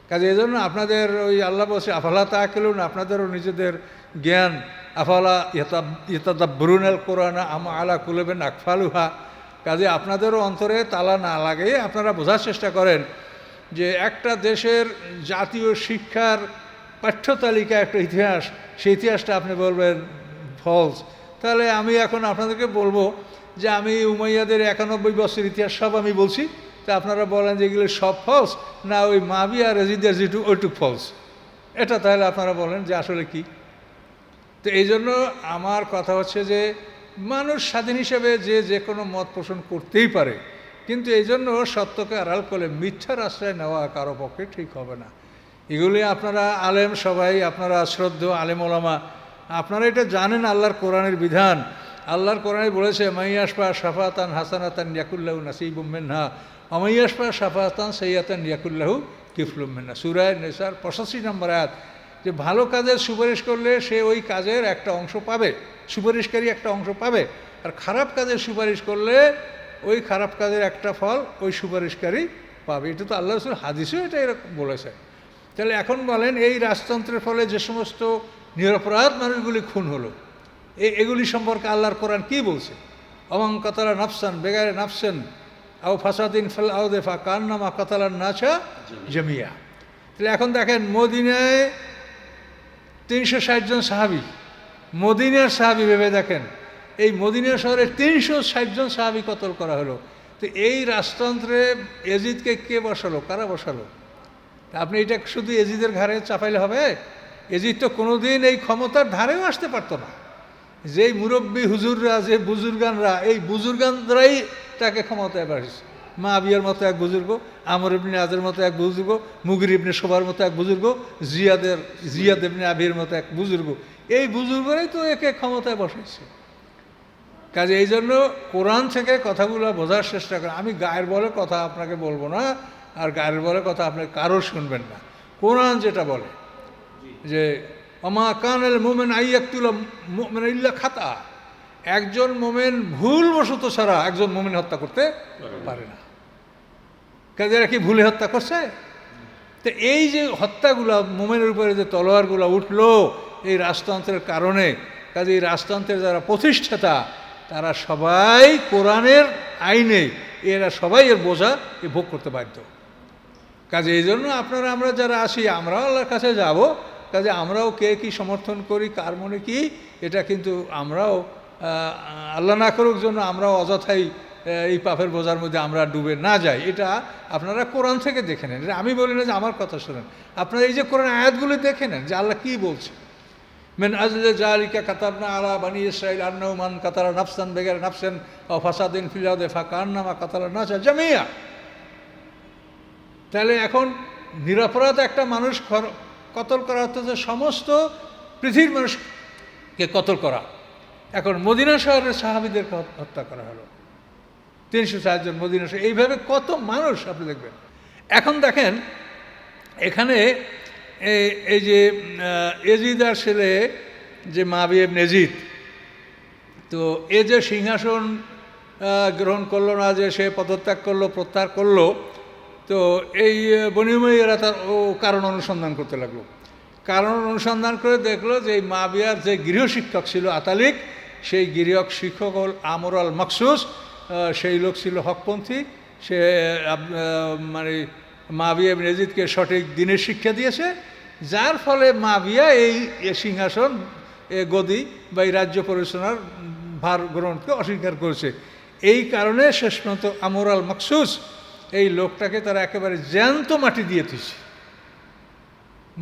কাজে এই জন্য আপনাদের ওই আল্লাহ বলছে আফালা তাআকিলুন, আপনাদেরও নিজেদের জ্ঞান, আফালা ইয়াতাদাব্বারুনাল কুরআনা আম আলা কুলুবিন আকফালুহা, কাজে আপনাদেরও অন্তরে তালা না লাগে, আপনারা বোঝার চেষ্টা করেন যে একটা দেশের জাতীয় শিক্ষার পাঠ্যতালিকা একটা ইতিহাস, সেই ইতিহাসটা আপনি বলবেন ফলস। তাহলে আমি এখন আপনাদেরকে বলবো যে আমি উমাইয়াদের 91 বছর ইতিহাস সব আমি বলছি, তা আপনারা বলেন যে এগুলো সব ফলস, না ওই মাবি আর এজিদের যেটুক ওইটুক ফলস, এটা তাহলে আপনারা বলেন যে আসলে কি। তো এই জন্য আমার কথা হচ্ছে যে মানুষ স্বাধীন হিসেবে যে কোনো মত পোষণ করতেই পারে, কিন্তু এই জন্য সত্যকে আড়াল করে মিথ্যার আশ্রয় নেওয়া কারো পক্ষে ঠিক হবে না। এগুলি আপনারা আলেম সবাই, আপনারা শ্রদ্ধেয় আলেম ওলামা, আপনারা এটা জানেন আল্লাহর কোরআনের বিধান। আল্লাহর কোরআনে বলেছে মাইয়াশপা শাফাতান হাসানাতান ইয়াকুল্লাহু নাসিবুম মিনহা অমাইয়াশপা শাফাতান সাইয়াতান ইয়াকুল্লাহু কিফলুম মিনহা। সূরা নিসার 85 নম্বর আয়াত, যে ভালো কাজের সুপারিশ করলে সে ওই কাজের একটা অংশ পাবে, সুপারিশকারী একটা অংশ পাবে, আর খারাপ কাজের সুপারিশ করলে ওই খারাপ কাজের একটা ফল ওই সুপারিশকারী পাবে। এটা তো আল্লাহ রাসূল হাদিসেও এটা এরকম বলেছে। তাহলে এখন বলেন, এই রাজতন্ত্রের ফলে যে সমস্ত নিরপরাধ মানুষগুলি খুন হলো, এগুলি সম্পর্কে আল্লাহর কোরআন কি বলছে? অমান কাতালা নাফসান বেগারে নাফসেন আও ফাসাদিন ফাল আউদে ফাকান্নামা কাতালান নাসা জামিয়া। তাহলে এখন দেখেন, মদিনায় 360 জন সাহাবী, মদিনার সাহাবী ভেবে দেখেন, এই মদিনা শহরে 360 জন সাহাবী কতল করা হলো। তো এই রাজতন্ত্রে এজিদকে কে বসালো, কারা বসালো? আপনি এটা শুধু এজিদের ঘাড়ে চাপাইলে হবে? এজিদ তো কোনোদিন এই ক্ষমতার ধারেও আসতে পারতো না। যেই মুরব্বী হুজুররা, যে বুজুর্গানরা, এই বুজুর্গানরাই তাকে ক্ষমতায় বাড়িয়েছে। মুআবিয়ার মতো এক বুজুর্গ, আমর ইবনে আজের মতো এক বুজুর্গ, মুগির ইবনে শোবার মতো এক বুজুর্গ, জিয়াদ ইবনে আবির মতো এক বুজুর্গ, এই বুজুর্গরাই তো একে ক্ষমতায় বসাইছে। কাজে এই জন্য কোরআন থেকে কথাগুলো বোঝার চেষ্টা করেন। আমি গায়ের বলে কথা আপনাকে বলবো না, আর গায়ের বলে কথা আপনি কারোর শুনবেন না। কোরআন যেটা বলে যে অমা কানাল মুমিন আইয়াকতুল মুমিন ইল্লা খাতা, একজন মোমেন ভুলবশত ছাড়া একজন মোমেন হত্যা করতে পারে না। কাজে এরা কি ভুলে হত্যা করছে? তো এই যে হত্যাগুলা, মোমেনের উপরে যে তলোয়ারগুলো উঠলো এই রাজতন্ত্রের কারণে, কাজে এই রাজতন্ত্রের যারা প্রতিষ্ঠাতা তারা সবাই কোরআনের আইনে, এরা সবাই এর বোঝা ভোগ করতে বাধ্য। কাজে এই জন্য আপনারা, আমরা যারা আসি, আমরাও আল্লাহর কাছে যাব, কাজে আমরাও কে কি সমর্থন করি, কার মনে কি, এটা কিন্তু আমরাও আল্লাহ না করুক জন্য আমরাও অযথাই এই পাপের বোঝার মধ্যে আমরা ডুবে না যাই। এটা আপনারা কোরআন থেকে দেখে নেন। আমি বলি না যে আমার কথা শোনেন, আপনারা এই যে কোরআন আয়াতগুলি দেখে নেন যে আল্লাহ কি বলছে। মিন আজলি যালিকা কাতাবনা আলা বানি ইসরাঈল আন্নাহু মান কাতালা নাফসান বিগাইরি নাফসিন আও ফাসাদিন ফিল আরদি ফাকান্নামা কাতালান নাসা জামিয়া। তাহলে এখন নিরপরাধ একটা মানুষ কতল করা হচ্ছে, সমস্ত পৃথিবীর মানুষকে কতল করা। এখন মদিনা শহরের সাহাবীদেরকে হত্যা করা হলো, 304 জন মদিনা শহর, এইভাবে কত মানুষ আপনি দেখবেন। এখন দেখেন এখানে এই যে এজিদ আর ছেলে যে মুআবিয়া ইবনে ইয়াজিদ, তো এ যে সিংহাসন গ্রহণ করলো না, যে সে পদত্যাগ করলো, প্রত্যাহার করলো, তো এই বনী উমাইয়ারা তার কারণ অনুসন্ধান করতে লাগলো। কারণ অনুসন্ধান করে দেখলো যে এই মুআবিয়ার যে গৃহশিক্ষক ছিল আতালিক, সেই গৃহ শিক্ষক হল আমর আল মাকসুস, সেই লোক ছিল হকপন্থী। সে মানে মুআবিয়া ইবনে ইয়াজিদকে সঠিক দিনের শিক্ষা দিয়েছে, যার ফলে মুআবিয়া এই সিংহাসন, গদি বা এই রাজ্য পরিচালনার ভার গ্রহণকে অস্বীকার করেছে। এই কারণে শেষ পর্যন্ত আমর আল মাকসুস এই লোকটাকে তারা একেবারে জ্যান্ত মাটি দিয়ে দিয়েছে,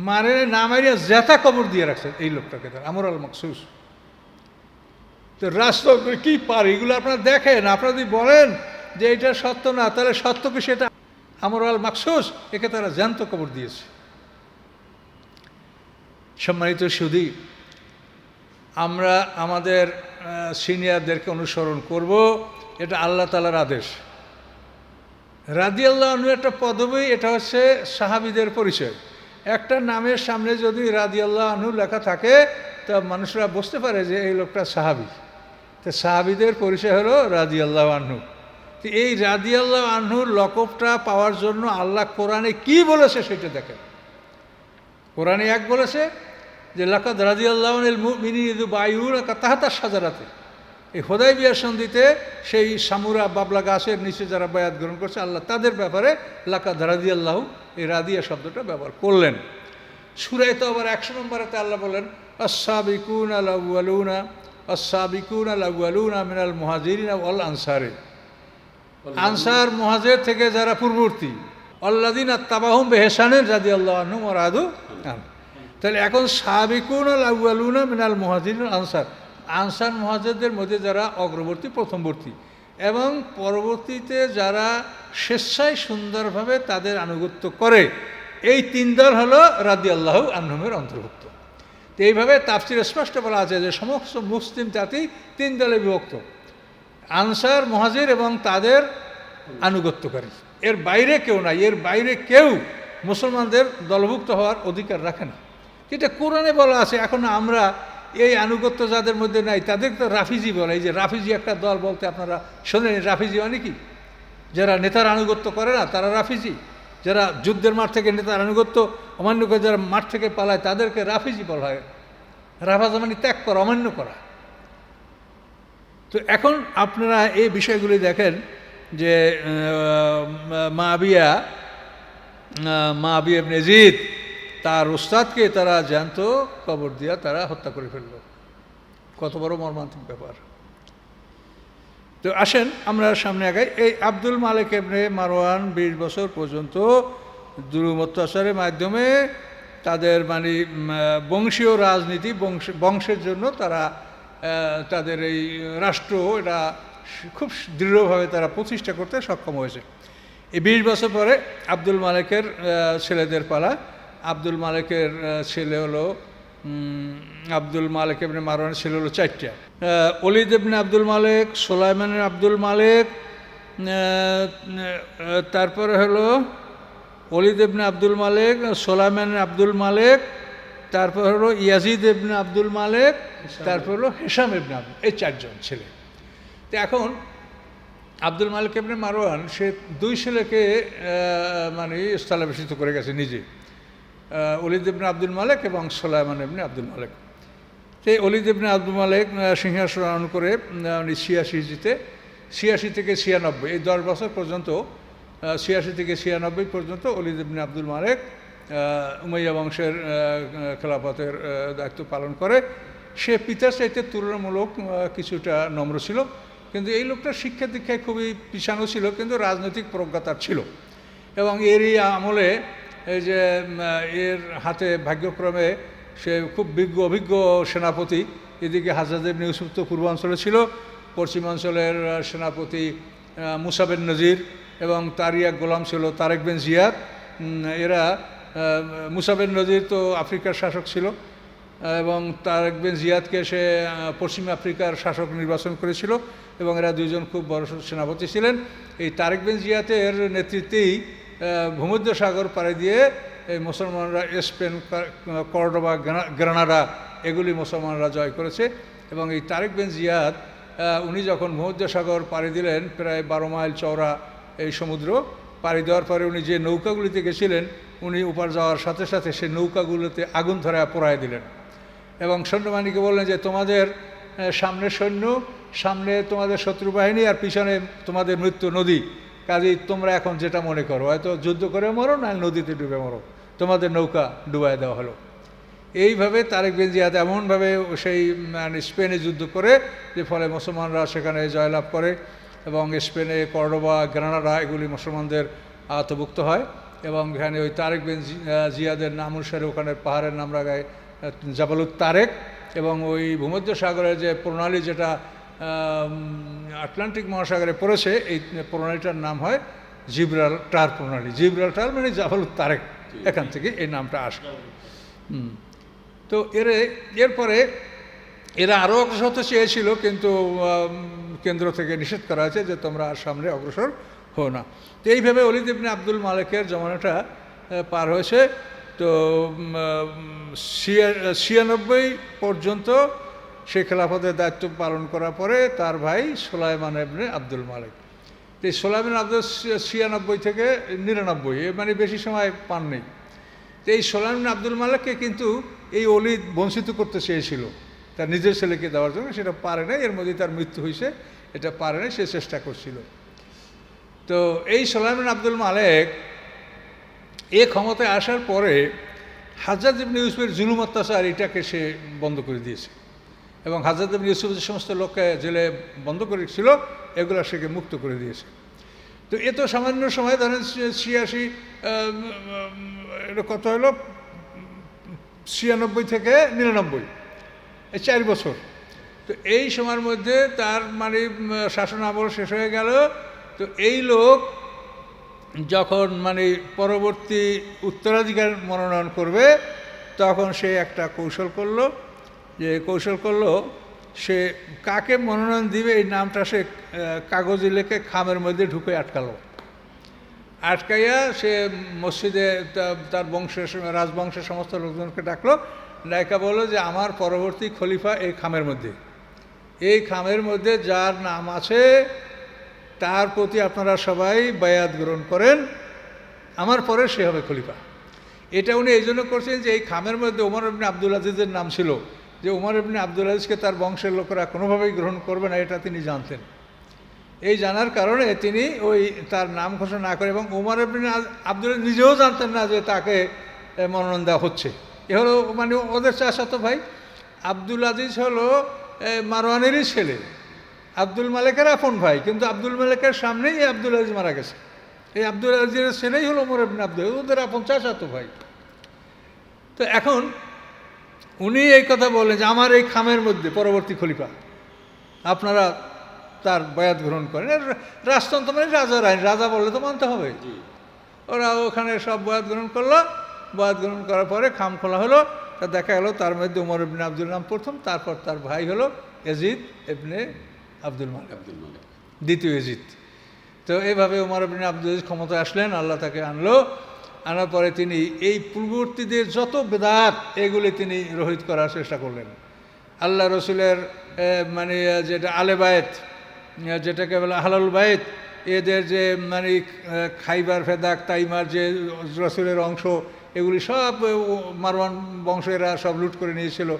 মারে না মারিয়া জেতা কবর দিয়ে রাখছে এই লোকটাকে, তার আমর আল মাকসুস। তো রাষ্ট্র কি পারে এগুলো আপনারা দেখেন, আপনারা যদি বলেন যে এটা সত্য না, তাহলে সত্য কি সেটা? আমর আল মাকসুস, একে তারা জ্যান্ত কবর দিয়েছে। সম্মানিত সুধী, আমরা আমাদের সিনিয়রদেরকে অনুসরণ করব, এটা আল্লাহ তাআলার আদেশ। রাদিয়াল্লাহু আনহু একটা পদবী, এটা হচ্ছে সাহাবীদের পরিচয়। একটা নামের সামনে যদি রাদিয়াল্লাহু আনহু লেখা থাকে তা মানুষরা বুঝতে পারে যে এই লোকটা সাহাবী। তো সাহাবীদের পরিচয় হলো রাদিয়াল্লাহু আনহু। তো এই রাদিয়াল্লাহু আনহুর লকবটা পাওয়ার জন্য আল্লাহ কোরআনে কি বলেছে সেটা দেখেন। কোরআনে এক বলেছে যে লাকাদ রাদিয়াল্লাহু আনিল মুমিনিনা ইয বায়ুনাকা তাহতা শাজারাতে, এই হুদায়বিয়া সন্ধিতে সেই সামুরা বাবলা গাছের নিচে যারা বায়াত গ্রহণ করছে, আল্লাহ তাদের ব্যাপারে লাকাদ রাদিয়াল্লাহু, এই রাদিয়া শব্দটা ব্যবহার করলেন। সূরা তাওবার 100 নম্বরেতে আল্লাহ বলেন আস-সাবিকুনা আল আউয়ালুনা আস-সাবিকুনা আল আউয়ালুনা মিনাল মুহাজিরিনা ওয়াল আনসারি, আনসার মুহাজির থেকে যারা পূর্ববর্তী, আল্লাযিনা তাবাহুম বিইহসানিন রাদিয়াল্লাহু আনহুম ওয়া রাদু আনহু। তাহলে এখন সাবিকুন আল আউয়ালুনা মিনাল মুহাজিরিন আনসার, আনসার মুহাজিরদের মধ্যে যারা অগ্রবর্তী প্রথমবর্তী এবং পরবর্তীতে যারা স্বেচ্ছায় সুন্দরভাবে তাদের আনুগত্য করে, এই তিন দল হলো রাদিয়াল্লাহু আনহুমের অন্তর্ভুক্ত। তো এইভাবে তাফসীরে স্পষ্ট বলা আছে যে সমস্ত মুসলিম জাতি তিন দলে বিভক্ত, আনসার, মুহাজির এবং তাদের আনুগত্যকারী। এর বাইরে কেউ নাই, এর বাইরে কেউ মুসলমানদের দলভুক্ত হওয়ার অধিকার রাখে না। এটা কোরআনে বলা আছে। এখন আমরা এই আনুগত্য যাদের মধ্যে নাই তাদের তো রাফিজি বলে। এই যে রাফিজি একটা দল বলতে আপনারা শোনেন, রাফিজি মানে কি? যারা নেতার আনুগত্য করে না তারা রাফিজি, যারা যুদ্ধের মাঠ থেকে নেতার আনুগত্য অমান্য করে যারা মাঠ থেকে পালায় তাদেরকে রাফিজি বলা হয়। রাফাজা মানে ত্যাগ করা, অমান্য করা। তো এখন আপনারা এই বিষয়গুলি দেখেন যে মুআবিয়া ইবনে ইয়াজিদ তার উস্তাদকে তারা জ্যান্ত কবর দিয়া তারা হত্যা করে ফেলল। কত বড় মর্মান্তিক ব্যাপার। তো আসেন আমরা সামনে আগাই। এই আব্দুল মালিক ইবনে মারওয়ান 20 বছর পর্যন্ত জুলুম অত্যাচারের মাধ্যমে তাদের মানে বংশীয় রাজনীতি, বংশের জন্য তারা তাদের এই রাষ্ট্র এটা খুব দৃঢ়ভাবে তারা প্রতিষ্ঠা করতে সক্ষম হয়েছে। এই 20 বছর পরে আব্দুল মালিকের ছেলেদের পালা। আব্দুল মালিকের ছেলে হলো আব্দুল মালিক ইবনে মারওয়ানের ছেলে হলো 4টা। ওলীদ ইবনে আব্দুল মালিক, সুলাইমানের আব্দুল মালিক, তারপরে হলো ওলীদ ইবনে আব্দুল মালিক, সুলাইমানের আব্দুল মালিক, তারপর হলো ইয়াজিদ ইবনে আব্দুল মালিক, তারপর হলো হিশাম ইবনে আব্দুল, এই 4 জন ছেলে। তো এখন আব্দুল মালিক ইবনে মারওয়ান সে 2 ছেলেকে মানে স্থলাভিষিক্ত করে গেছে নিজে, ওলীদ ইবনে আব্দুল মালিক এবং সুলাইমান ইবনে আব্দুল মালিক। সেই ওলীদ ইবনে আব্দুল মালিক সিংহাসন আরোহণ করে 86 হিজরিতে, 86 থেকে 96 এই 10 বছর পর্যন্ত, 86 থেকে 96 পর্যন্ত ওলীদ ইবনে আব্দুল মালিক উমাইয়া বংশের খেলাফতের দায়িত্ব পালন করে। সে পিতার চাইতে তুলনামূলক কিছুটা নম্র ছিল, কিন্তু এই লোকটা শিক্ষা দীক্ষায় খুবই পিছানো ছিল, কিন্তু রাজনৈতিক প্রজ্ঞাতার ছিল। এবং এরই আমলে এই যে এর হাতে ভাগ্যক্রমে সে খুব অভিজ্ঞ সেনাপতি, এদিকে হাজ্জাজ ইবনে ইউসুফ তো পূর্বাঞ্চলে ছিল, পশ্চিমাঞ্চলের সেনাপতি মুসা বিন নজির এবং তারই এক গোলাম ছিল তারেক বিন জিয়াদ। এরা মুসা বিন নজির তো আফ্রিকার শাসক ছিল এবং তারেক বিন জিয়াদকে সে পশ্চিম আফ্রিকার শাসক নির্বাচন করেছিল এবং এরা দুইজন খুব বড় সেনাপতি ছিলেন। এই তারেক বিন জিয়াদের নেতৃত্বেই ভূমধ্যসাগর পাড়ি দিয়ে এই মুসলমানরা স্পেন, কর্ডোবা, গ্রানাডা এগুলি মুসলমানরা জয় করেছে। এবং এই তারেক বিন জিয়াদ উনি যখন ভূমধ্যসাগর পাড়ি দিলেন, প্রায় 12 মাইল চওড়া এই সমুদ্র পাড়ি দেওয়ার পরে উনি যে নৌকাগুলিতে গেছিলেন, উনি ওপার যাওয়ার সাথে সাথে সেই নৌকাগুলোতে আগুন ধরায় পোড়ায় দিলেন এবং সৈন্যবাহিনীকে বললেন যে তোমাদের সামনে সৈন্য, সামনে তোমাদের শত্রু বাহিনী আর পিছনে তোমাদের মৃত্যু নদী, কাজেই তোমরা এখন যেটা মনে করো, হয়তো যুদ্ধ করে মরো না নদীতে ডুবে মরো, তোমাদের নৌকা ডুবাই দেওয়া হলো। এইভাবে তারেক বিন জিয়াদ এমনভাবে সেই মানে স্পেনে যুদ্ধ করে যে ফলে মুসলমানরা সেখানে জয়লাভ করে এবং স্পেনে কর্ডোবা, গ্রানাডা এগুলি মুসলমানদের আওতাভুক্ত হয়। এবং এখানে ওই তারেক বিন জিয়াদের নাম অনুসারে ওখানে পাহাড়ের নাম রাখায় জাবালুত তারেক। এবং ওই ভূমধ্যসাগরের যে প্রণালী যেটা আটলান্টিক মহাসাগরে পড়েছে, এই প্রণালীটার নাম হয় জিব্রাল্টার প্রণালী। জিব্রাল্টার মানে জাবালুত তারেক, এখান থেকে এই নামটা আসে। তো এরপরে এরা আরও অগ্রসর হতে চেয়েছিল, কিন্তু কেন্দ্র থেকে নিষেধ করা হয়েছে যে তোমরা আর সামনে অগ্রসর হও না। তো এইভাবে ওলীদ ইবনে আব্দুল মালেকের জমানাটা পার হয়েছে। তো 96 পর্যন্ত সে খেলাফতের দায়িত্ব পালন করার পরে তার ভাই সুলাইমান ইবনে আব্দুল মালেক, তো এই সুলাইমান আব্দুল 96 থেকে 99, মানে বেশি সময় পাননি। তো এই সুলাইমান আব্দুল মালেককে কিন্তু এই ওলীদ বঞ্চিত করতে চেয়েছিল তার নিজের ছেলেকে দেওয়ার জন্য, সেটা পারে না। এর মধ্যে তার মৃত্যু হয়েছে, এটা পারে না, সে চেষ্টা করছিল। তো এই সুলাইমান আব্দুল মালেক এ ক্ষমতায় আসার পরে হাজ্জাজ ইবনে ইউসুফের জুলুম অত্যাচার এটাকে সে বন্ধ করে দিয়েছে, এবং হাজ্জাজ ইবনে ইউসুফ যে সমস্ত লোককে জেলে বন্ধ করেছিল এগুলো সেকে মুক্ত করে দিয়েছে। তো এ তো সামান্য সময়, ধরেন 86, এটা কত হলো, 96 থেকে 99, এই 4 বছর। তো এই সময়ের মধ্যে তার মানে শাসন আমল শেষ হয়ে গেল। তো এই লোক যখন মানে পরবর্তী উত্তরাধিকার মনোনয়ন করবে, তখন সে একটা কৌশল করলো, সে কাকে মনোনয়ন দিবে এই নামটা সে কাগজে লিখে খামের মধ্যে ঢুকে আটকাইয়া সে মসজিদে তার বংশের রাজবংশের সমস্ত লোকজনকে ডাকলো, ডাকা বললো যে আমার পরবর্তী খলিফা এই খামের মধ্যে যার নাম আছে তার প্রতি আপনারা সবাই বায়াত গ্রহণ করেন, আমার পরে সে হবে খলিফা। এটা উনি এই জন্য করছেন যে এই খামের মধ্যে ওমর ইবনে আব্দুল আজিজের নাম ছিল, যে ওমর ইবনে আব্দুল আজিজকে তার বংশের লোকেরা কোনোভাবেই গ্রহণ করবে না, এটা তিনি জানতেন। এই জানার কারণে তিনি ওই তার নাম ঘোষণা না করে, এবং ওমর ইবনে আব্দুল আজিজ নিজেও জানতেন না যে তাকে মনোনয়ন দেওয়া হচ্ছে। এ হলো মানে ওদের চাচাতো ভাই। আব্দুল আজিজ হলো মারওয়ানেরই ছেলে, আব্দুল মালেকের আপন ভাই, কিন্তু আব্দুল মালেকের সামনেই এই আব্দুল আজিজ মারা গেছে। এই আব্দুল আজিজের ছেলেই হলো ওমর ইবনে আব্দুল, ওদের আপন চাচাতো ভাই। তো এখন উনি এই কথা বললেন যে আমার এই খামের মধ্যে পরবর্তী খলিফা, আপনারা তার বায়াত গ্রহণ করেন। রাজতন্ত্র মানে রাজার আইন, রাজা বললে তো মানতে হবে। ওরা ওখানে সব বায়াত গ্রহণ করলো। বায়াত গ্রহণ করার পরে খাম খোলা হলো, তা দেখা গেল তার মধ্যে ওমর ইবনে আব্দুল নাম প্রথম, তারপর তার ভাই হলো ইয়াজিদ ইবনে আব্দুল মালেক, দ্বিতীয় ইয়াজিদ। তো এইভাবে ওমর ইবনে আব্দুল আজিজ ক্ষমতায় আসলেন, আল্লাহ তাকে আনার পরে তিনি এই পূর্ববর্তীদের যত বেদাত এগুলি তিনি রহিত করার চেষ্টা করলেন। আল্লাহ রসুলের মানে যেটা আলে বায়েত, যেটাকে বলে আহলুল বায়েত, এদের যে মানে খাইবার ফেদাক তাইমার যে রসুলের অংশ, এগুলি সব মারওয়ান বংশেরা সব লুট করে নিয়েছিল,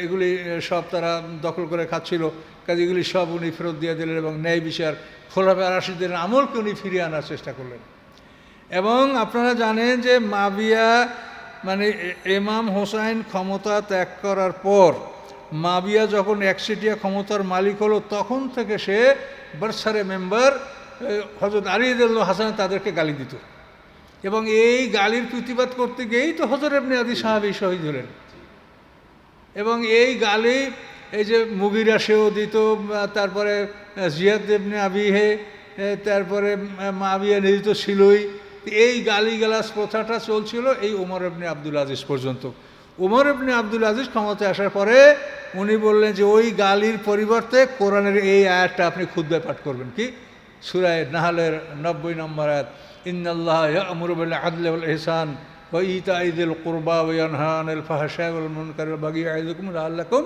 এগুলি সব তারা দখল করে খাচ্ছিল। কাজে এগুলি সব উনি ফেরত দিয়ে দিলেন, এবং ন্যায় বিচার খোলাফায়ে রাশিদের আমলকে উনি ফিরিয়ে আনার চেষ্টা করলেন। এবং আপনারা জানেন যে মাবিয়া মানে ইমাম হোসাইন ক্ষমতা ত্যাগ করার পর মাবিয়া যখন একচেটিয়া ক্ষমতার মালিক হলো, তখন থেকে সে বার্সারে মেম্বার হযরত আলী রাদিয়াল্লাহু হাসান তাদেরকে গালি দিত, এবং এই গালির প্রতিবাদ করতে গিয়েই তো হযরত ইবনে আদি সাহাবী শহীদ হলেন। এবং এই গালি এই যে মুগিরা সেও দিত, তারপরে জিয়াদ ইবনে আবিহে, তারপরে মাবিয়া নিজে তো ছিলই। এই গালিগালাজ প্রথাটা চলছিল এই ওমর ইবনে আব্দুল আজিজ পর্যন্ত। ওমর ইবনে আব্দুল আজিজ ক্ষমতায় আসার পরে উনি বললেন যে ওই গালির পরিবর্তে কোরআনের এই আয়াতটা আপনি খুতবায় পাঠ করবেন। কি? সূরা নাহলের 90 নম্বর আয়াত, ইন্নাল্লাহা ইয়া'মুরু বিল আদলি ওয়াল ইহসান ওয়া ইতা'i যিল কুরবা ওয়া ইয়ানহা আনিল ফাহশা'i ওয়াল মুনকারি ওয়া বাগি ইয়া'iযুকুম লাআল্লাকুম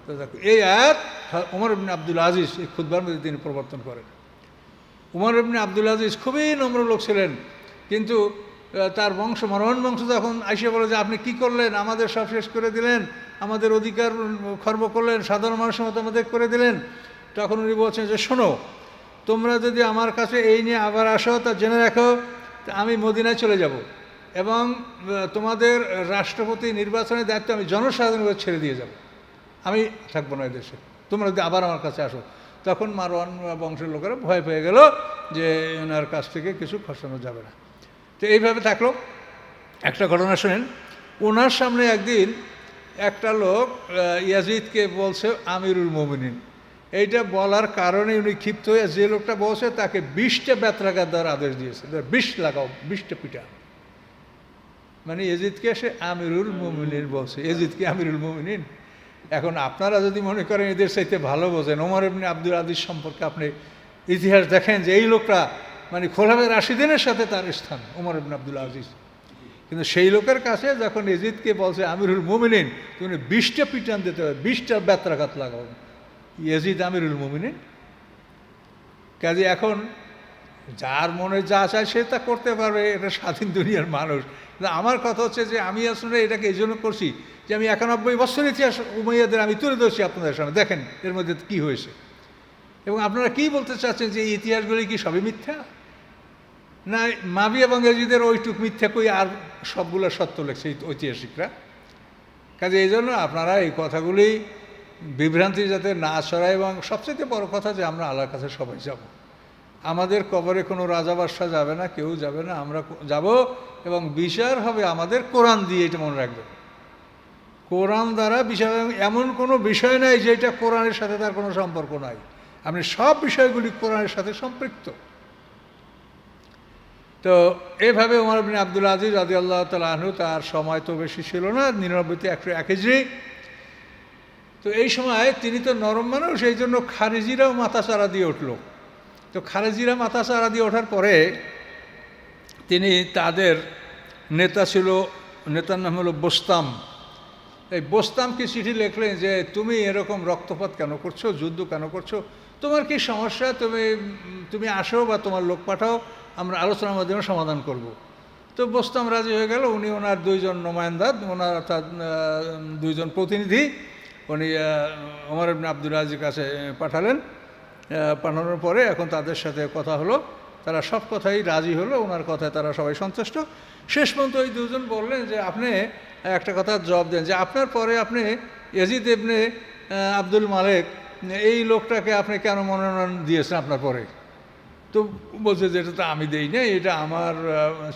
তাযাক্কারুন। এই আয়াত ওমর ইবনে আব্দুল আজিজ এই খুতবার মধ্যে তিনি প্রবর্তন করেন। ওমর ইবনে আব্দুল আজিজ খুবই নম্র লোক ছিলেন, কিন্তু তার বংশ মারওয়ান বংশ যখন আইসা বলে যে আপনি কি করলেন, আমাদের সব শেষ করে দিলেন, আমাদের অধিকার খর্ব করলেন, সাধারণ মানুষের মতো আমাদের করে দিলেন, তখন উনি বলছেন যে শোনো, তোমরা যদি আমার কাছে এই নিয়ে আবার আসো তা জেনে রাখো আমি মদিনায় চলে যাব, এবং তোমাদের রাষ্ট্রপতি নির্বাচনের দায়িত্ব আমি জনসাধারণের ছেড়ে দিয়ে যাব, আমি থাকবো না এদেশে, তোমরা যদি আবার আমার কাছে আসো। তখন মারওয়ান বংশের লোকেরা ভয় পেয়ে গেল যে ওনার কাছ থেকে কিছু খসানো যাবে না। তো এইভাবে থাকলো। একটা ঘটনা শোনেন, ওনার সামনে একদিন একটা লোক ইয়াজিদকে বলছে আমিরুল মুমিনিন, এইটা বলার কারণে উনি ক্ষিপ্ত হয়ে যে লোকটা বসে তাকে 20টা বেত্রাঘাত দেওয়ার আদেশ দিয়েছে, 20 লাগাও, 20টা পিঠা। মানে এজিদকে সে আমিরুল মুমিনিন বলছে। এজিদকে আমিরুল মুমিনিন। এখন আপনারা যদি মনে করেন এদের চাইতে ভালো বোঝেন, ওমর ইবনে আব্দুল আজিজ সম্পর্কে আপনি ইতিহাস দেখেন যে এই লোকটা মানে খোলাফায়ে রাশিদিনের সাথে তার স্থান, ওমর ইবনে আব্দুল আজিজ। কিন্তু সেই লোকের কাছে যখন এজিদকে বলছে আমিরুল মুমিনিন, তুমি 20টা পিটান দিতে হবে, 20টা বেত্রাঘাত লাগাও, এজিদ আমিরুল মুমিনিন। কাজে এখন যার মনে যা চায় সে তা করতে পারবে, এটা স্বাধীন দুনিয়ার মানুষ। আমার কথা হচ্ছে যে আমি আসলে এটাকে এই জন্য করছি যে আমি 91 বছর ইতিহাস উমাইয়াদের আমি তুলে ধরছি আপনাদের সামনে, দেখেন এর মধ্যে কী হয়েছে। এবং আপনারা কী বলতে চাচ্ছেন যে এই ইতিহাসগুলি কি সবই মিথ্যা? না, মাবিয়া এবং এজিদের ওইটুক মিথ্যা কই আর সবগুলো সত্য লেখছে ঐতিহাসিকরা। কাজে এই জন্য আপনারা এই কথাগুলি বিভ্রান্তি যাতে না ছড়ায়, এবং সবচেয়ে বড় কথা যে আমরা আল্লাহর কাছে সবাই যাব। আমাদের কবরে কোনো রাজা বাদশা যাবে না, কেউ যাবে না, আমরা যাব। এবং বিচার হবে আমাদের কোরআন দিয়ে, এটা মনে রাখবেন। কোরআন দ্বারা বিচার, এমন কোনো বিষয় নাই যেটা কোরআনের সাথে তার কোনো সম্পর্ক নাই। আপনি সব বিষয়গুলি কোরআনের সাথে সম্পৃক্ত। তো এইভাবে ওমর ইবনে আব্দুল আজিজ রাদিয়াল্লাহু তাআলা আনহু, তার সময় তো বেশি ছিল না, 99-101 হিজরি। তো এই সময় তিনি তো নরম মানুষ, এই জন্য খারেজিরাও মাথাচাড়া দিয়ে উঠল। তো খারেজিরা মাথাচাড়া দিয়ে ওঠার পরে তিনি, তাদের নেতা ছিল, নেতার নাম হলো বোস্তাম। এই বোস্তামকে চিঠি লিখলেন যে তুমি এরকম রক্তপাত কেন করছো, যুদ্ধ কেন করছো, তোমার কি সমস্যা, তুমি আসো বা তোমার লোক পাঠাও, আমরা আলোচনার মাধ্যমে সমাধান করব। তো বোস্তাম রাজি হয়ে গেল। উনি ওনার 2 জন নুমায়েন্দা, ওনার অর্থাৎ 2 জন প্রতিনিধি উনি ওমর ইবনে আব্দুল আজিজের কাছে পাঠালেন। পাঠানোর পরে এখন তাদের সাথে কথা হলো, তারা সব কথাই রাজি হলো, ওনার কথায় তারা সবাই সন্তুষ্ট। শেষ পর্যন্ত ওই 2 জন বললেন যে আপনি একটা কথা জবাব দেন যে আপনার পরে আপনি ইয়াজিদ ইবনে আব্দুল মালেক এই লোকটাকে আপনি কেন মনোনয়ন দিয়েছেন আপনার পরে? তো বলছে যে এটা তো আমি দেই না, এটা আমার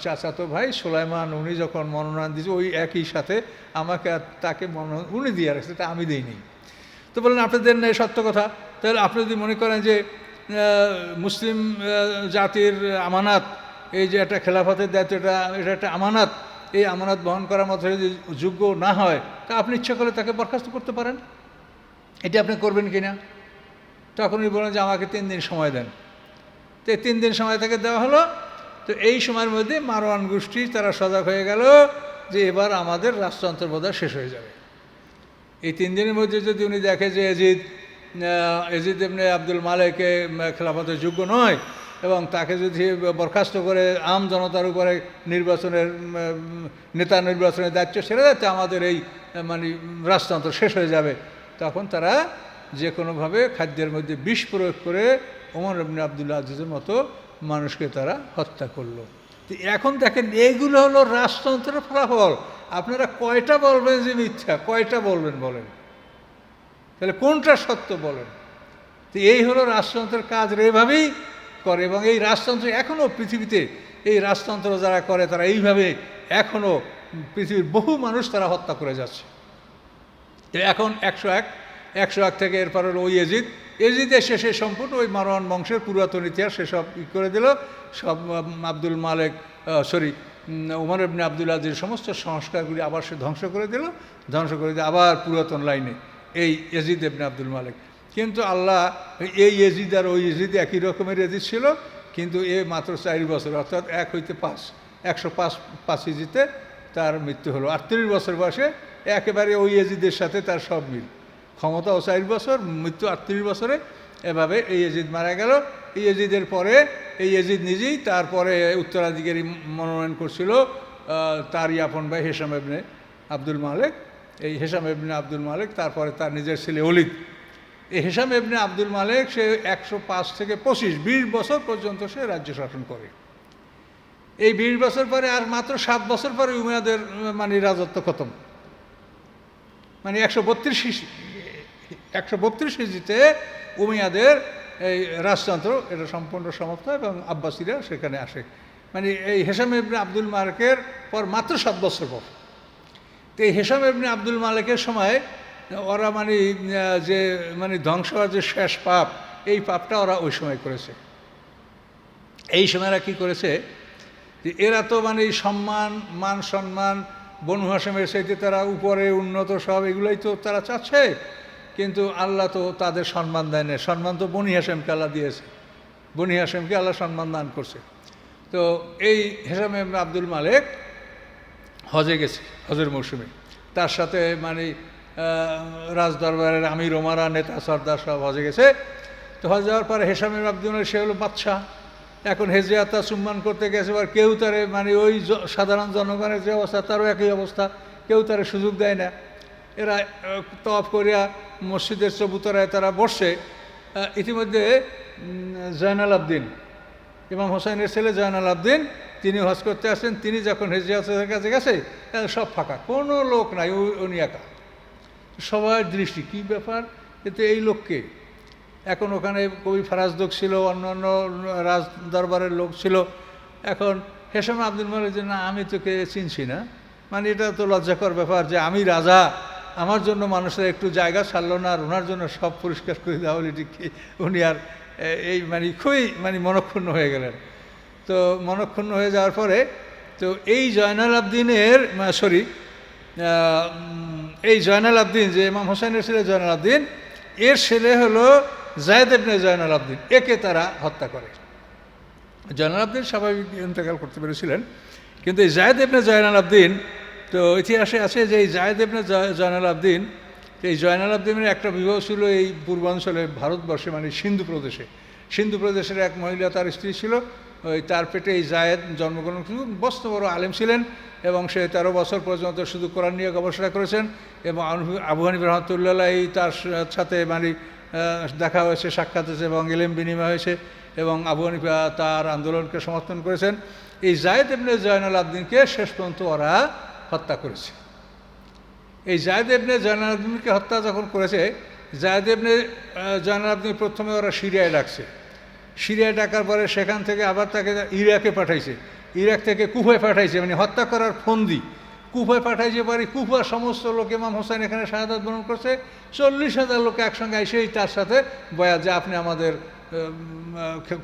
চাচাতো ভাই সুলাইমান, উনি যখন মনোনয়ন দিয়েছে ওই একই সাথে আমাকে তাকে মনোনয়ন উনি দিয়ে রাখছে, তা আমি দেইনি। তো বললেন আপনি দেন না, সত্য কথা। তাহলে আপনি যদি মনে করেন যে মুসলিম জাতির আমানাত, এই যে একটা খেলাফতের দায়িত্ব, এটা একটা আমানাত, এই আমানাত বহন করার মতো যদি যোগ্য না হয়, তা আপনি ইচ্ছা করলে তাকে বরখাস্ত করতে পারেন। এটা আপনি করবেন কি না? তখন উনি বলেন যে আমাকে 3 দিন সময় দেন। তো 3 দিন সময় তাকে দেওয়া হলো। তো এই সময়ের মধ্যে মারওয়ান গোষ্ঠী তারা সজাগ হয়ে গেল যে এবার আমাদের রাজতন্ত্র বোধহয় শেষ হয়ে যাবে। এই 3 দিনের মধ্যে যদি উনি দেখে যে এজিদ ইবনে আব্দুল মালেকে খেলাফতের যোগ্য নয়, এবং তাকে যদি বরখাস্ত করে আম জনতার উপরে নেতা নির্বাচনের দায়িত্ব ছেড়ে দেয়, তা আমাদের এই মানে রাজতন্ত্র শেষ হয়ে যাবে। তখন তারা যে কোনোভাবে খাদ্যের মধ্যে বিষ প্রয়োগ করে ওমর ইবনে আব্দুল আজিজের মতো মানুষকে তারা হত্যা করলো। তো এখন দেখেন এইগুলো হলো রাজতন্ত্রের ফলাফল। আপনারা কয়টা বলবেন যে মিথ্যা, কয়টা বলবেন বলেন? তাহলে কোনটা সত্য বলেন? তো এই হলো রাজতন্ত্রের কাজ, এইভাবেই করে। এবং এই রাজতন্ত্র এখনও পৃথিবীতে, এই রাজতন্ত্র যারা করে তারা এইভাবে এখনও পৃথিবীর বহু মানুষ তারা হত্যা করে যাচ্ছে। এখন 101 থেকে এরপর হলো ওই এজিদ এসে সে সম্পূর্ণ ওই মারওয়ান বংশের পুরাতন ইতিহাস সেসব করে দিল, সব আব্দুল মালেক ওমর ইবনে আব্দুল আজিজের সমস্ত সংস্কারগুলি আবার সে ধ্বংস করে দিয়ে আবার পুরাতন লাইনে এই ইয়াজিদ ইবনে আব্দুল মালেক। কিন্তু আল্লাহ, এই ইয়াজিদ আর ওই ইয়াজিদ একই রকমের ইয়াজিদ ছিল, কিন্তু এ মাত্র 4 বছর, অর্থাৎ 1 হইতে 5, 105 হিজরিতে তার মৃত্যু হলো। 38 বছর বয়সে একেবারে ওই ইয়াজিদের সাথে তার সব মিল। ক্ষমতাও 4 বছর, মৃত্যু 38 বছরে। এভাবে এই ইয়াজিদ মারা গেল। এই ইয়াজিদের পরে এই ইয়াজিদ নিজেই তারপরে উত্তরাধিকারী মনোনয়ন করছিল তারই আপন ভাই হেশাম ইবনে আব্দুল মালেক। এই হেশাম ইবনে আব্দুল মালেক তারপরে তার নিজের ছেলে ওলিদ। এই হেশাম ইবনে আব্দুল মালেক সে 105 থেকে 20 বছর পর্যন্ত সে রাজ্য শাসন করে। এই 20 বছর পরে আর মাত্র 7 বছর পরে উমাইয়াদের মানে রাজত্ব খতম। মানে 132 হিজরিতে উমাইয়াদের এই রাজতন্ত্র এটা সম্পূর্ণ সমাপ্ত, এবং আব্বাসীরা সেখানে আসে। মানে এই হেশাম ইবনে আব্দুল মালেকের পর মাত্র 7 বছর পর। তো এই হেশাম ইবনে আব্দুল মালেকের সময় ওরা মানে যে মানে ধ্বংস হওয়ার যে শেষ পাপ, এই পাপটা ওরা ওই সময় করেছে। এই সময় এরা কী করেছে, যে এরা তো মানে সম্মান, মান সম্মান, বনু হাশেমের চাইতে তারা উপরে উন্নত, সব এগুলোই তো তারা চাচ্ছে, কিন্তু আল্লাহ তো তাদের সম্মান দেয় না। সম্মান তো বনি হাশেমকে আল্লাহ দিয়েছে, বনি হাশেমকে আল্লাহ সম্মান দান করছে। তো এই হিসাম ইবনে আব্দুল মালেক হজে গেছে, হজের মৌসুমে, তার সাথে মানে রাজদরবারের আমির ওমারা, নেতা সর্দার সব হজে গেছে। তো হজ যাওয়ার পরে হিসাম ইবনে আব্দুল মালেক সে হলো বাদশাহ, এখন হেজিয়াতা সম্মান করতে গেছে, এবার কেউ তারে মানে ওই সাধারণ জনগণের যে অবস্থা তারও একই অবস্থা, কেউ তারে সুযোগ দেয় না। এরা তওয়াফ করিয়া মসজিদের চবুতরায় তারা বসে। ইতিমধ্যে জয়নাল আবদিন, ইমাম হোসাইনের ছেলে জয়নাল আবদিন, তিনি হজ করতে আসেন। তিনি যখন হেজিয়াতের কাছে গেছে, সব ফাঁকা, কোনো লোক নাই, উনি একা। সবার দৃষ্টি, কী ব্যাপার, কিন্তু এই লোককে। এখন ওখানে কবি ফারাজদক ছিল, অন্য অন্য রাজ দরবারের লোক ছিল। এখন হিসাম আব্দুল মালেক যে না, আমি তোকে চিনছি না, মানে এটা তো লজ্জাকর ব্যাপার যে আমি রাজা, আমার জন্য মানুষের একটু জায়গা ছাড়লো না, আর ওনার জন্য সব পরিষ্কার করে দেওয়া হলে ঠিক কি। উনি আর এই মানে খুবই মানে মনক্ষুণ্ণ হয়ে গেলেন। তো মনক্ষুণ্ণ হয়ে যাওয়ার পরে তো এই জয়নাল আবদিনের এই জয়নাল আবদিন, যে ইমাম হোসেনের ছেলে জয়নাল আবদিন, এর ছেলে হলো জায়েদ ইবনে জয়নাল আবদিন, একে তারা হত্যা করে। জয়নাল আবদিন স্বাভাবিক ইন্তেকাল করতে পেরেছিলেন, কিন্তু এই জায়েদ ইবনে জয়নাল আবদিন, তো ইতিহাসে আছে যে এই জায়েদ ইবনে জয়নাল আবদিন, এই জয়নাল আবদিনের একটা বিবাহ ছিল এই পূর্বাঞ্চলে ভারতবর্ষে, মানে সিন্ধু প্রদেশে। সিন্ধু প্রদেশের এক মহিলা, তার স্ত্রী ছিল, ওই তার পেটে এই জায়েদ জন্মগ্রহণ করেন। মস্ত বড় আলেম ছিলেন এবং সে 13 বছর পর্যন্ত শুধু কোরআন নিয়ে গবেষণা করেছেন। এবং আবু হানিফা রহমতুল্লাহ তার সাথে মানে দেখা হয়েছে, সাক্ষাৎ হয়েছে এবং ইলম বিনিময় হয়েছে, এবং আবু হানিফা তার আন্দোলনকে সমর্থন করেছেন। এই জায়েদ ইবনে জয়নাল আবদিনকে শেষ পর্যন্ত ওরা হত্যা করেছে। এই জায়েদ ইবনে জয়নাল আবদিনকে হত্যা যখন করেছে, জায়েদ ইবনে জয়নাল আবদিন প্রথমে ওরা সিরিয়ায় ডাকছে। সিরিয়ায় ডাকার পরে সেখান থেকে আবার তাকে ইরাকে পাঠাইছে, ইরাক থেকে কুফায় পাঠাইছে, মানে হত্যা করার ফন্দি। কুফায় পাঠাইছে পরে কুফার সমস্ত লোক, ইমাম হোসেন এখানে শাহাদাত বরণ করছে, 40,000 লোক একসঙ্গে এসেই তার সাথে বয়াত, যে আপনি আমাদের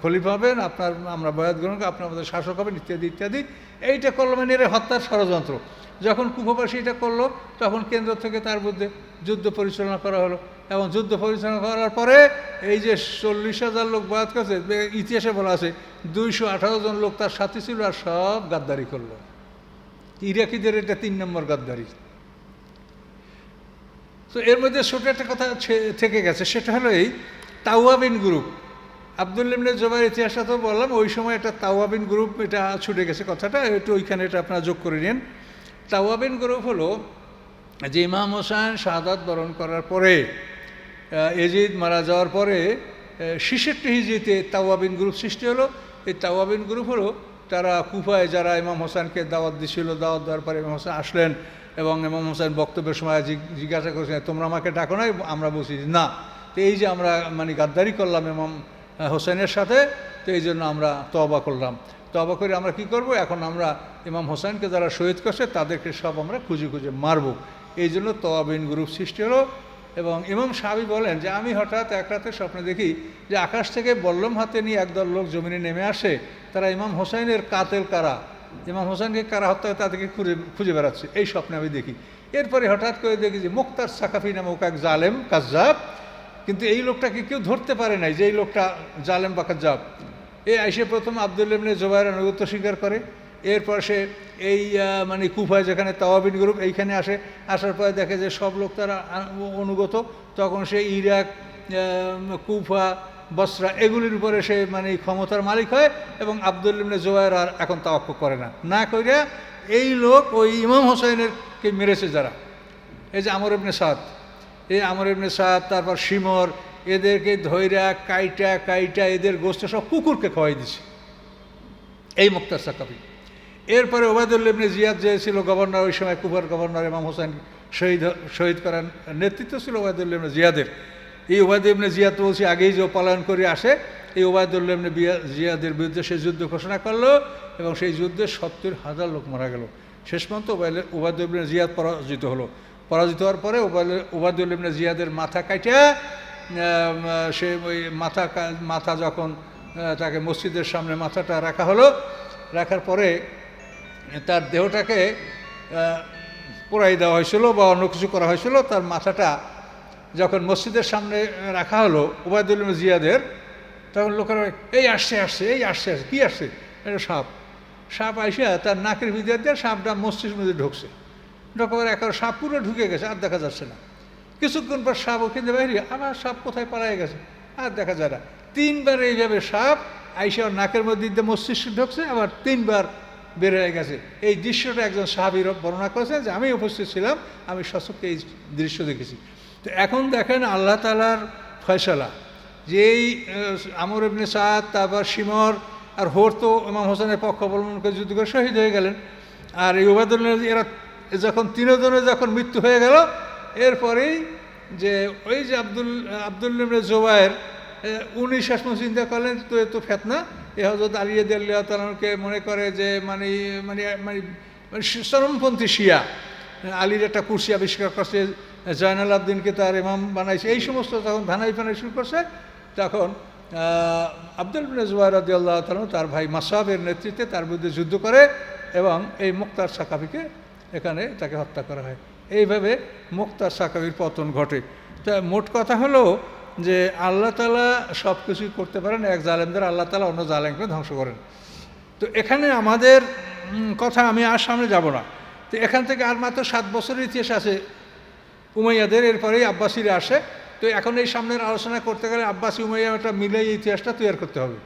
খলিফা হবেন, আমরা বয়াত গ্রহণ করব, আপনি আমাদের শাসক হবেন, ইত্যাদি ইত্যাদি। এইটা করলো, মানে এর হত্যার ষড়যন্ত্র। যখন কুফাবাসী এটা করলো, তখন কেন্দ্র থেকে তার বিরুদ্ধে যুদ্ধ পরিচালনা করা হলো, এবং যুদ্ধ পরিচালনা করার পরে এই যে 40,000 লোক বয়াত করছে, ইতিহাসে বলা আছে 218 জন লোক তার সাথে ছিল, আর সব গাদ্দারি করলো। ইরাকিদের এটা 3 নম্বর গাদ্দারি। তো এর মধ্যে ছোট একটা কথা থেকে গেছে, সেটা হলো এই তাওয়াবিন গ্রুপ। আব্দুল্লাহ ইবনে জুবাইর ইতিহাসটা তো বললাম, ওই সময় একটা তাওয়াবিন গ্রুপ, এটা ছুটে গেছে কথাটা, একটু ওইখানে এটা আপনারা যোগ করে নিন। তাওয়াবিন গ্রুপ হলো যে ইমাম হোসেন শাহাদাত বরণ করার পরে, এজিদ মারা যাওয়ার পরে 66 হিজরিতে তাওয়াবিন গ্রুপ সৃষ্টি হলো। এই তাওয়াবিন গ্রুপ হলো তারা কুফায় যারা ইমাম হোসেনকে দাওয়াত দিছিল, দাওয়াত দেওয়ার পরে ইমাম হোসেন আসলেন, এবং ইমাম হোসেন বক্তব্যের সময় জিজ্ঞাসা করেছেন, তোমরা আমাকে ডাকো নাই? আমরা বলছি না, তো এই যে আমরা মানে গাদ্দারি করলাম ইমাম হোসেনের সাথে, তো এই জন্য আমরা তওবা করলাম। তওবা করে আমরা কি করব, এখন আমরা ইমাম হোসেনকে যারা শহীদ করছে তাদেরকে সব আমরা খুঁজে খুঁজে মারব। এই জন্য তাওয়াবিন গ্রুপ সৃষ্টি হলো। এবং ইমাম সাহাবী বলেন যে আমি হঠাৎ এক রাতে স্বপ্নে দেখি যে আকাশ থেকে বল্লম হাতে নিয়ে একদল লোক জমিনে নেমে আসে, তারা ইমাম হোসেনের কাতেল কারা, ইমাম হোসেনকে কারা হত্যা করে তাদেরকে খুঁজে বেড়াচ্ছে, এই স্বপ্নে আমি দেখি। এরপরে হঠাৎ করে দেখি যে মুক্তার সাকাফি নামক এক জালেম কাজ্জাব, কিন্তু এই লোকটাকে কেউ ধরতে পারে নাই যে এই লোকটা জালেম বা কাজ্জাব। এই আইসে প্রথম আব্দুল্লাহ ইবনে জুবাইর আনুগত্য স্বীকার করে, এরপর সে এই মানে কুফায় যেখানে তাওয়াবিন গ্রুপ এইখানে আসে, আসার পরে দেখে যে সব লোক তারা অনুগত, তখন সে ইরাক, কুফা, বসরা এগুলির উপরে সে মানে ক্ষমতার মালিক হয়, এবং আব্দুল্লাহ ইবনে জুবাইর আর এখন তাওয়াক্কুফ করে না কইরা এই লোক ওই ইমাম হোসেনেরকে মেরেছে যারা, এই যে আমর ইবনে সাদ, এই আমর ইবনে সাদ, তারপর শিমর, এদেরকে ধৈরা কাইটা এদের গোস্ত সব কুকুরকে খাওয়াই দিছে এই মুক্তার সাকাফি। এরপরে ওবায়দুল্লাহ ইবনে জিয়াদ যে ছিল গভর্নর, ওই সময় কুফার গভর্নর, ইমাম হোসেন শহীদ করার নেতৃত্ব ছিল ওবায়দুল্লাহ ইবনে জিয়াদের। এই ওবায়দুল্লাহ ইবনে জিয়াদ বলছি আগেই যে পলায়ন করে আসে, এই ওবায়দুল্লাহ ইবনে জিয়াদের বিরুদ্ধে সে যুদ্ধ ঘোষণা করলো, এবং সেই যুদ্ধে 70,000 লোক মারা গেল। শেষ পর্যন্ত ওবায়দুল্লাহ ইবনে জিয়াদ পরাজিত হলো। পরাজিত হওয়ার পরে উবায়দুল্লাহ ইবনে জিয়াদের মাথা কাইটা সে ওই মাথা যখন তাকে মসজিদের সামনে মাথাটা রাখা হলো, রাখার পরে তার দেহটাকে পোড়াই দেওয়া হয়েছিল বা অন্য কিছু করা হয়েছিল। তার মাথাটা যখন মসজিদের সামনে রাখা হলো উবায়দুল্লাহ ইবনে জিয়াদের, তখন লোকেরা এই আসছে আসছে এই আসছে আসছে কী আসছে, এটা সাপ আইসা তার নাকের ভিতর দিয়ে সাপটা মস্তিষ্কের মধ্যে ঢুকছে, ঢোকার একেবারে সাপ পুরো ঢুকে গেছে, আর দেখা যাচ্ছে না। কিছুক্ষণ পর সাপ ওখানে বাইরে, আবার সাপ কোথায় পালায় গেছে, আর দেখা যায় না। 3বার এইভাবে সাপ আইসা নাকের মধ্যে দিয়ে মস্তিষ্কে ঢুকছে, আবার 3বার বের হয়ে গেছে। এই দৃশ্যটা একজন সাহাবীর বর্ণনা করেছেন যে আমি উপস্থিত ছিলাম, আমি সচক্ষে এই দৃশ্য দেখেছি। তো এখন দেখেন আল্লাহ তাআলার ফয়সালা যে এই আমর ইবনে সাদ, তারপর শিমর আর হোর তো ইমাম হোসেনের পক্ষ অবলম্বন করে যুদ্ধ করে শহীদ হয়ে গেলেন। আর এই উবায়দুল্লাহ এরা যখন 3 জনের যখন মৃত্যু হয়ে গেল, এরপরেই যে ওই যে আব্দুল্লাহ ইবনে জুবায়ের উনি শেষ পর্যন্ত চিন্তা করলেন তো এ তো ফেতনা, এ হযরত আলী রাদিয়াল্লাহু তাআলাকে মনে করে যে মানে মানে মানে চরমপন্থী শিয়া, আলীর একটা কুরসি আবিষ্কার করছে, জয়নাল আবদিনকে তার ইমাম বানাইছে, এই সমস্ত যখন ধানাই ফানাই শুরু করছে, তখন আব্দুল ইবনে জুবায়ের রাদিয়াল্লাহু তাআলা তার ভাই মাসআবের নেতৃত্বে তার বিরুদ্ধে যুদ্ধ করে এবং এই মুক্তার সাকাফিকে এখানে তাকে হত্যা করা হয়। এইভাবে মুক্তার সাকাফির পতন ঘটে। তা মোট কথা হলো যে আল্লাহ তাআলা সব কিছুই করতে পারেন, এক জালেমদের আল্লাহ তাআলা অন্য জালেমকে ধ্বংস করেন। তো এখানে আমাদের কথা আমি আর সামনে যাব না। তো এখান থেকে আর মাত্র 7 বছরের ইতিহাস আছে উমাইয়াদের, এরপরেই আব্বাসীরা আসে। তো এখন এই সামনের আলোচনা করতে গেলে আব্বাসী উমাইয়া একটা মিলে ইতিহাসটা তৈরি করতে হবে,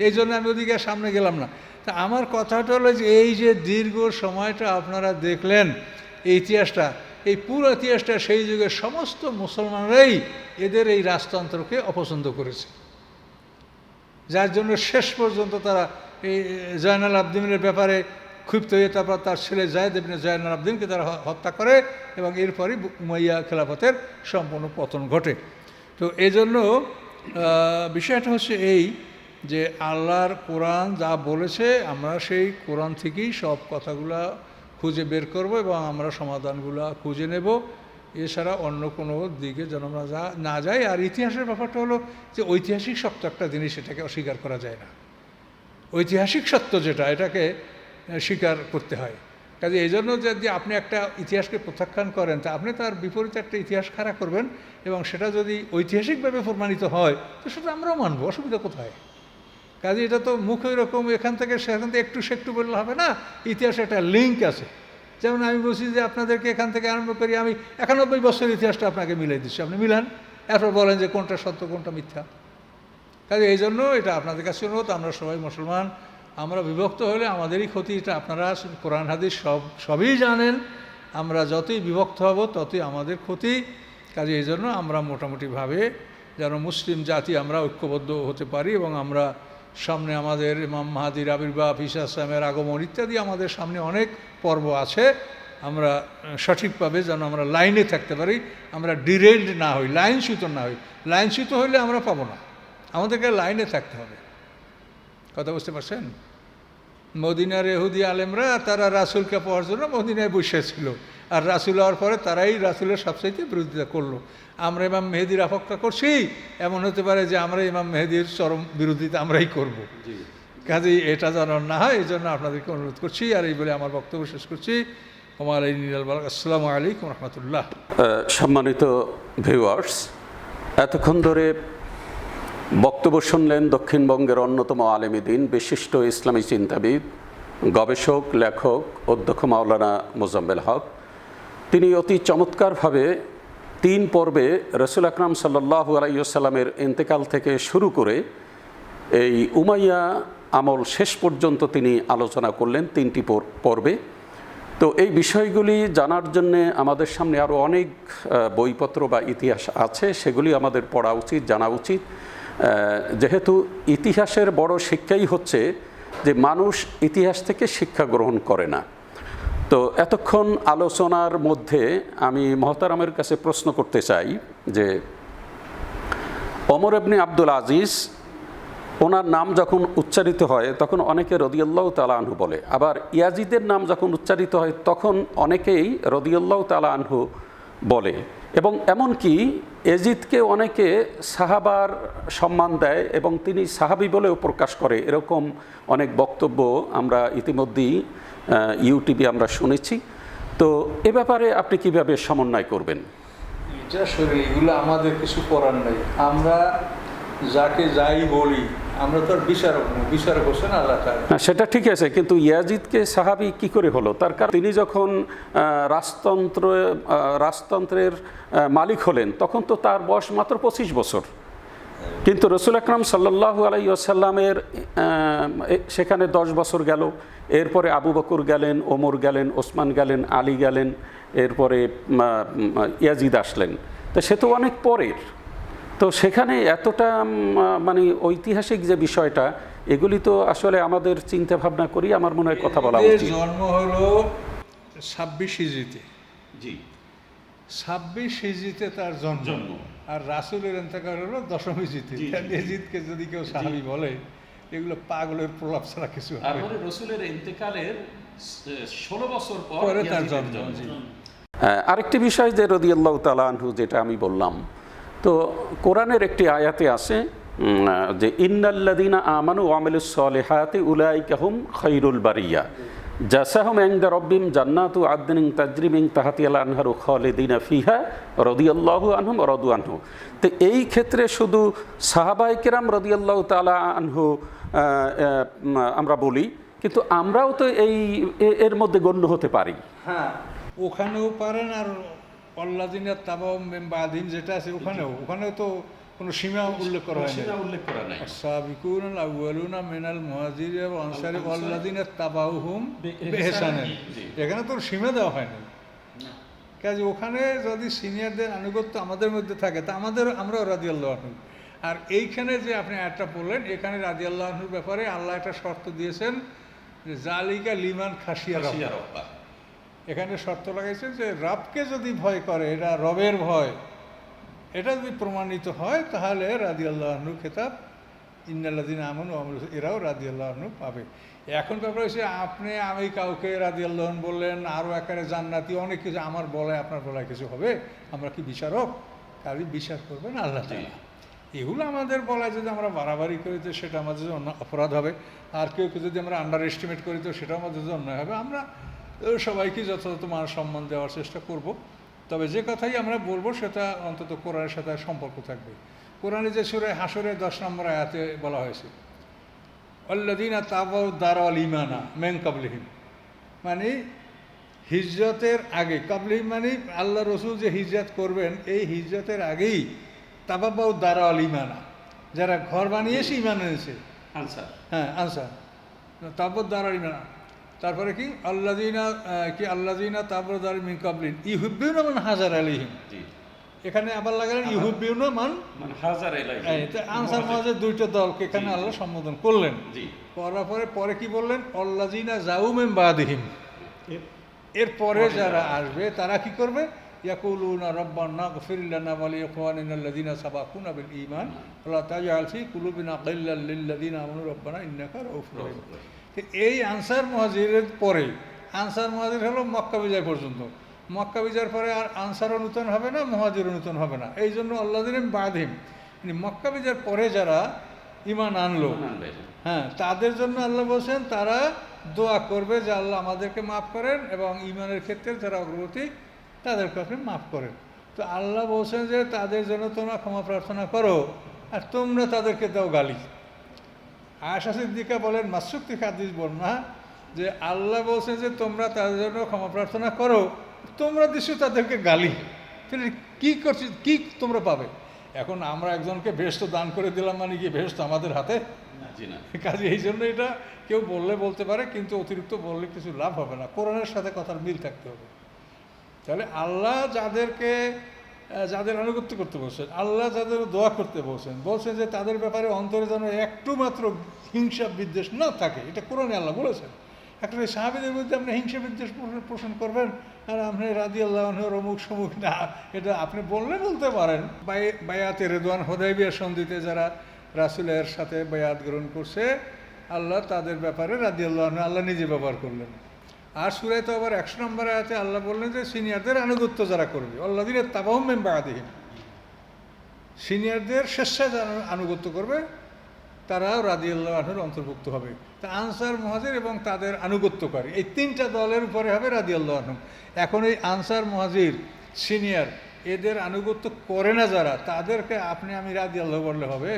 এই জন্য আমি ওদিকে সামনে গেলাম না। তা আমার কথাটা হলো যে এই যে দীর্ঘ সময়টা আপনারা দেখলেন এই ইতিহাসটা, এই পুরো ইতিহাসটা সেই যুগের সমস্ত মুসলমানরাই এদের এই রাজতন্ত্রকে অপছন্দ করেছে, যার জন্য শেষ পর্যন্ত তারা এই জয়নাল আবদিনের ব্যাপারে ক্ষিপ্ত হয়ে তারপর তার ছেলে জায়েদ ইবনে জয়নাল আবদিনকে তারা হত্যা করে এবং এরপরই উমাইয়া খেলাফতের সম্পূর্ণ পতন ঘটে। তো এই জন্য বিষয়টা হচ্ছে এই যে আল্লাহর কোরআন যা বলেছে আমরা সেই কোরআন থেকেই সব কথাগুলা খুঁজে বের করব এবং আমরা সমাধানগুলো খুঁজে নেব, এছাড়া অন্য কোনো দিকে যেন আমরা না যাই। আর ইতিহাসের ব্যাপারটা হলো যে ঐতিহাসিক সত্য একটা জিনিস, এটাকে অস্বীকার করা যায় না। ঐতিহাসিক সত্য যেটা, এটাকে স্বীকার করতে হয়। কাজে এই জন্য যদি আপনি একটা ইতিহাসকে প্রত্যাখ্যান করেন, তা আপনি তার বিপরীতে একটা ইতিহাস খাড়া করবেন এবং সেটা যদি ঐতিহাসিকভাবে প্রমাণিত হয় তো সেটা আমরাও মানবো, অসুবিধা কোথায়? কাজে এটা তো মুখ এরকম এখান থেকে সেখান থেকে একটু সেকটু বললে হবে না, ইতিহাসে একটা লিঙ্ক আছে। যেমন আমি বলছি যে আপনাদেরকে এখান থেকে আরম্ভ করি, আমি 91 বছরের ইতিহাসটা আপনাকে মিলাই দিচ্ছি, আপনি মিলান, এরপর বলেন যে কোনটা সত্য কোনটা মিথ্যা। কাজে এই জন্য এটা আপনাদের কাছে অনুরোধ, আমরা সবাই মুসলমান, আমরা বিভক্ত হলে আমাদেরই ক্ষতি। এটা আপনারা কোরআন হাদিস সবই জানেন, আমরা যতই বিভক্ত হব ততই আমাদের ক্ষতি। কাজে এই জন্য আমরা মোটামুটিভাবে যেন মুসলিম জাতি আমরা ঐক্যবদ্ধ হতে পারি এবং আমরা সামনে আমাদের ইমাম মাহাদির আবির্ভাব, ঈসা ইসলামের আগমন ইত্যাদি আমাদের সামনে অনেক পর্ব আছে, আমরা সঠিকভাবে যেন আমরা লাইনে থাকতে পারি, আমরা ডিরেইলড না হই, লাইনচ্যুত না হই। লাইনচ্যুত হইলে আমরা পাবো না, আমাদেরকে লাইনে থাকতে হবে। কথা বুঝতে পারছেন? মদিনার ইহুদি আলেমরা তারা রাসূলকে পাওয়ার জন্য মদিনায় বসেছিল, আর রাসূল হওয়ার পরে তারাই রাসূলের সবচাইতে বিরোধিতা করলো। আমরা ইমাম মেহেদির অপেক্ষা করছি, এমন হতে পারে যে আমরা ইমাম মেহেদির চরম বিরোধিতা আমরাই করব। কাজেই এটা যেন না হয়, এই জন্য আপনাদেরকে অনুরোধ করছি। আর এই বলে আমার বক্তব্য শেষ করছি। আসসালামু আলাইকুম রহমতুল্লাহ।
সম্মানিত ভিউয়ার্স, এতক্ষণ ধরে বক্তব্য শুনলেন দক্ষিণবঙ্গের অন্যতম আলেমী দ্বীন, বিশিষ্ট ইসলামী চিন্তাবিদ, গবেষক, লেখক অধ্যক্ষ মাওলানা মোজাম্মেল হক। তিনি অতি চমৎকারভাবে 3 পর্বে রসুল আকরাম সাল্লাল্লাহু আলাইহি ওয়াসাল্লামের ইন্তেকাল থেকে শুরু করে এই উমাইয়া আমল শেষ পর্যন্ত তিনি আলোচনা করলেন 3টি পর্বে। তো এই বিষয়গুলি জানার জন্যে আমাদের সামনে আরও অনেক বইপত্র বা ইতিহাস আছে, সেগুলি আমাদের পড়া উচিত, জানা উচিত। যেহেতু ইতিহাসের বড় শিক্ষাই হচ্ছে যে মানুষ ইতিহাস থেকে শিক্ষা গ্রহণ করে না। তো এতক্ষণ আলোচনার মধ্যে আমি মহতারামের কাছে প্রশ্ন করতে চাই যে ওমর ইবনে আব্দুল আজিজ, ওনার নাম যখন উচ্চারিত হয় তখন অনেকে রাদিয়াল্লাহু তাআলা আনহু বলে, আবার ইয়াজিদের নাম যখন উচ্চারিত হয় তখন অনেকেই রাদিয়াল্লাহু তাআলা আনহু বলে। এবং এমনকি এজিদকে অনেকে সাহাবার সম্মান দেয় এবং তিনি সাহাবি বলেও প্রকাশ করে, এরকম অনেক বক্তব্য আমরা ইতিমধ্যেই ইউটিউবে আমরা শুনেছি। তো এ ব্যাপারে আপনি কিভাবে সমন্বয় করবেন?
এটা শরীর, এগুলো আমাদের কিছু করার নেই। আমরা যাকে যাই বলি, আমরা তো আর বিচারক নই, বিচারক হোসেন আল্লাহ তাআলা।
হ্যাঁ, সেটা ঠিক আছে, কিন্তু ইয়াজিদকে সাহাবি কি করে হলো? তার কারণ তিনি যখন রাজতন্ত্রের মালিক হলেন তখন তো তার বয়স মাত্র 25 বছর, কিন্তু রসুল আকরাম সাল্লাল্লাহু আলাইহি ওয়াসাল্লামের সেখানে 10 বছর গেল। এরপরে আবু বকর গেলেন, ওমর গেলেন, ওসমান গেলেন, আলী গেলেন, এরপরে ইয়াজিদ আসলেন। তো সে তো অনেক পরের। তো সেখানে এতটা মানে ঐতিহাসিক যে বিষয়টা, এগুলি তো আসলে আমাদের চিন্তা ভাবনা করি আমার মনে হয় কথা বলা উচিত।
জন্ম হলো 26 হিজরিতে।
জি,
26 হিজরিতে তার জন্ম, আর রাসূলের ইন্তেকাল হলো 10 হিজরিতে। ইয়াজিদকে যদি কেউ সাহাবী বলে, এগুলো পাগলের প্রলাপ ছাড়া কিছু হবে না।
তারপরে রাসূলের ইন্তেকালের 16 বছর
পরে তার জন্ম।
আরেকটি বিষয় যে রাদিয়াল্লাহু তাআলা আনহু, যেটা আমি বললাম, তো কোরআনের একটি আয়াতে আছে যে ইন্নাল্লাযীনা আমানু ওয়া আমিলুস সলিহাতি উলাইকা হুম খায়রুল বারিয়া জাযাহুম ইনদা রাব্বিহিম জান্নাতু আদনিন তাজরি মিন তাহতিহাল আনহারু খালিদিনা ফিহা রাদিয়াল্লাহু আনহুম ওয়া রাদু আনহু। তো এই ক্ষেত্রে শুধু সাহাবায়ে কেরাম রাদিয়াল্লাহু তাআলা আনহু আমরা বলি, কিন্তু আমরাও তো এর মধ্যে গণ্য হতে পারি।
হ্যাঁ, ওখানেও পারেন। আর আল্লাযীনা তাবাউ মিন বাদিহিম যেটা আছে, ওখানেও তো কোনো সীমা উল্লেখ করা হয়নি। আস-সাবিকুনাল আউয়ালুনা মিনাল মুহাজিরিন ওয়াল আনসারি ওয়াল্লাযীনা তাবাউহুম বিইহসানিন, এখানে তো সীমা দেওয়া হয়নি। কাজে ওখানে যদি সিনিয়রদের আনুগত্য আমাদের মধ্যে থাকে, তা আমরাও রাদিয়াল্লাহু আনহু। আর এইখানে যে আপনি একটা বললেন, এখানে রাদিয়াল্লাহু আনহুর ব্যাপারে আল্লাহ একটা শর্ত দিয়েছেন যে জালিকা লিমান খাশিয়া রাব্বা। এখানে শর্ত লাগাইছেন যে রবকে যদি ভয় করে, এটা রবের ভয়, এটা যদি প্রমাণিত হয়, তাহলে রাদিয়াল্লাহু আনহু খেতাব ইন্নাল্লাযীনা আমানু ওয়া আমিলুস, এরাও রাদিয়াল্লাহু আনহু পাবে। এখন ব্যাপার হচ্ছে, আমি কাউকে রাদিয়াল্লাহু আনহু বললেন, আরও একারে জান্নাতি, অনেক কিছু, আমার বলায় আপনার বলায় কিছু হবে? আমরা কি বিচারক? কাজে বিচার করবেন আল্লাহ তাআলা। এগুলো আমাদের বলায় যদি আমরা বাড়াবাড়ি করি, তো সেটা আমাদের জন্য অপরাধ হবে। আর কেউ যদি আমরা আন্ডার এস্টিমেট করি, তো সেটা আমাদের জন্য অন্যায় হবে। আমরা সবাইকে যথাযথ মান সম্মান দেওয়ার চেষ্টা করব। তবে যে কথাই আমরা বলবো, সেটা অন্তত কোরআনের সাথে সম্পর্ক থাকবে। কোরআনে যে সূরা হাশরের 10 নম্বর আয়াতে বলা হয়েছে, আল্লাযীনা তাবাউ দারাল ঈমানা মিন ক্বাবলিহিম, মানে হিজরতের আগে, ক্বাবলিহিম মানে আল্লাহ রসুল যে হিজরত করবেন, এই হিজরতের আগেই তাবাউ দারাল ঈমানা, যারা ঘর বানিয়েছে, ঈমান এনেছে, আনসার। হ্যাঁ, আনসার, তাবাউ দারাল ঈমানা। তারপরে কি আল্লাযীনা তাবাউ দারাল মিন ক্বাবলিহিম ইউহিব্বুনা মান হাজার আলাইহিম। এখানে আবার লাগালেন ইউহিব্বুনা মান হাজার আলাইহিম। আনসার মাঝে দুইটা দলকে এখানে আল্লাহ সম্বোধন করলেন। করার পরে কি বললেন? আল্লাযীনা জাউ মিন বাদিহিম, এর পরে যারা আসবে তারা কি করবে? ইয়াকুলুনা রাব্বানা গফির লানা ওয়া লিইখওয়ানিনা আল্লাযীনা সাবাকুনা বিল ঈমান ওয়া লা তাজআল ফি কুলুবিনা গিল্লাল লিল্লাযীনা আমানু রাব্বানা ইন্নাকা রাউফুর রহিম। এই আনসার মুহাজিরের পরে, আনসার মুহাজির হলো মক্কা বিজয় পর্যন্ত। মক্কা বিজয়ের পরে আর আনসারও নূতন হবে না, মুহাজিরও নূতন হবে না। এই জন্য আল্লাযীনা বাদিহিম, মানে মক্কা বিজয়ের পরে যারা ঈমান আনলো, হ্যাঁ, তাদের জন্য আল্লাহ বলছেন তারা দোয়া করবে যে আল্লাহ আমাদেরকে মাফ করেন, এবং ঈমানের ক্ষেত্রে যারা অগ্রগতি, তাদেরকে আপনি মাফ করেন। তো আল্লাহ বলছেন যে তাদের জন্য তোমরা ক্ষমা প্রার্থনা করো, আর তোমরা তাদেরকে দাও গালি। আয়েশা সিদ্দিকা বলেন, মাসুক থেকে হাদিস বর্ণনা, যে আল্লাহ বলছেন যে তোমরা তাদের জন্য ক্ষমা প্রার্থনা করো, তোমরা দিচ্ছ তাদেরকে গালি। কি করছি, কি তোমরা পাবে? এখন আমরা একজনকে বেহেশত দান করে দিলাম, মানে কি বেহেশত আমাদের হাতে? কাজে এই জন্য এটা কেউ বললে বলতে পারে, কিন্তু অতিরিক্ত বললে কিছু লাভ হবে না। কোরআনের সাথে কথার মিল থাকতে হবে। তাহলে আল্লাহ যাদের আনুগত্য করতে বলছেন, আল্লাহ যাদের দোয়া করতে বলছেন যে তাদের ব্যাপারে অন্তরে যেন একটু মাত্র হিংসা বিদ্বেষ না থাকে, এটা কোরআনে আল্লাহ বলেছেন। একটা সাহাবীদের মধ্যে আপনি হিংসা বিদ্বেষ পোষণ করবেন, আর আপনি রাদিয়াল্লাহু আনহুর অমুক সমুক না, এটা আপনি বলতে পারেন। বায়াতে রিদওয়ান, হুদায়বিয়া সন্ধিতে যারা রাসূলের সাথে বায়াত গ্রহণ করছে, আল্লাহ তাদের ব্যাপারে রাদিয়াল্লাহু আনহু আল্লাহ নিজে ব্যবহার করলেন। আর সূরায় তো আবার 100 নম্বর আয়াতে আল্লাহ বললেন যে সিনিয়রদের আনুগত্য যারা করবে, আল্লাযীনা তাবাউহুম মিন বা'দিহিম, সিনিয়রদের স্বেচ্ছায় যারা আনুগত্য করবে তারাও রাদিয়াল্লাহু আনহুর অন্তর্ভুক্ত হবে। তা আনসার মুহাজির এবং তাদের আনুগত্যকারী এই তিনটা দলের উপরে হবে রাদিয়াল্লাহু আনহু। এখন এই আনসার মুহাজির সিনিয়র এদের আনুগত্য করে না যারা, তাদেরকে আপনি আমি রাদিয়াল্লাহু বললে হবে?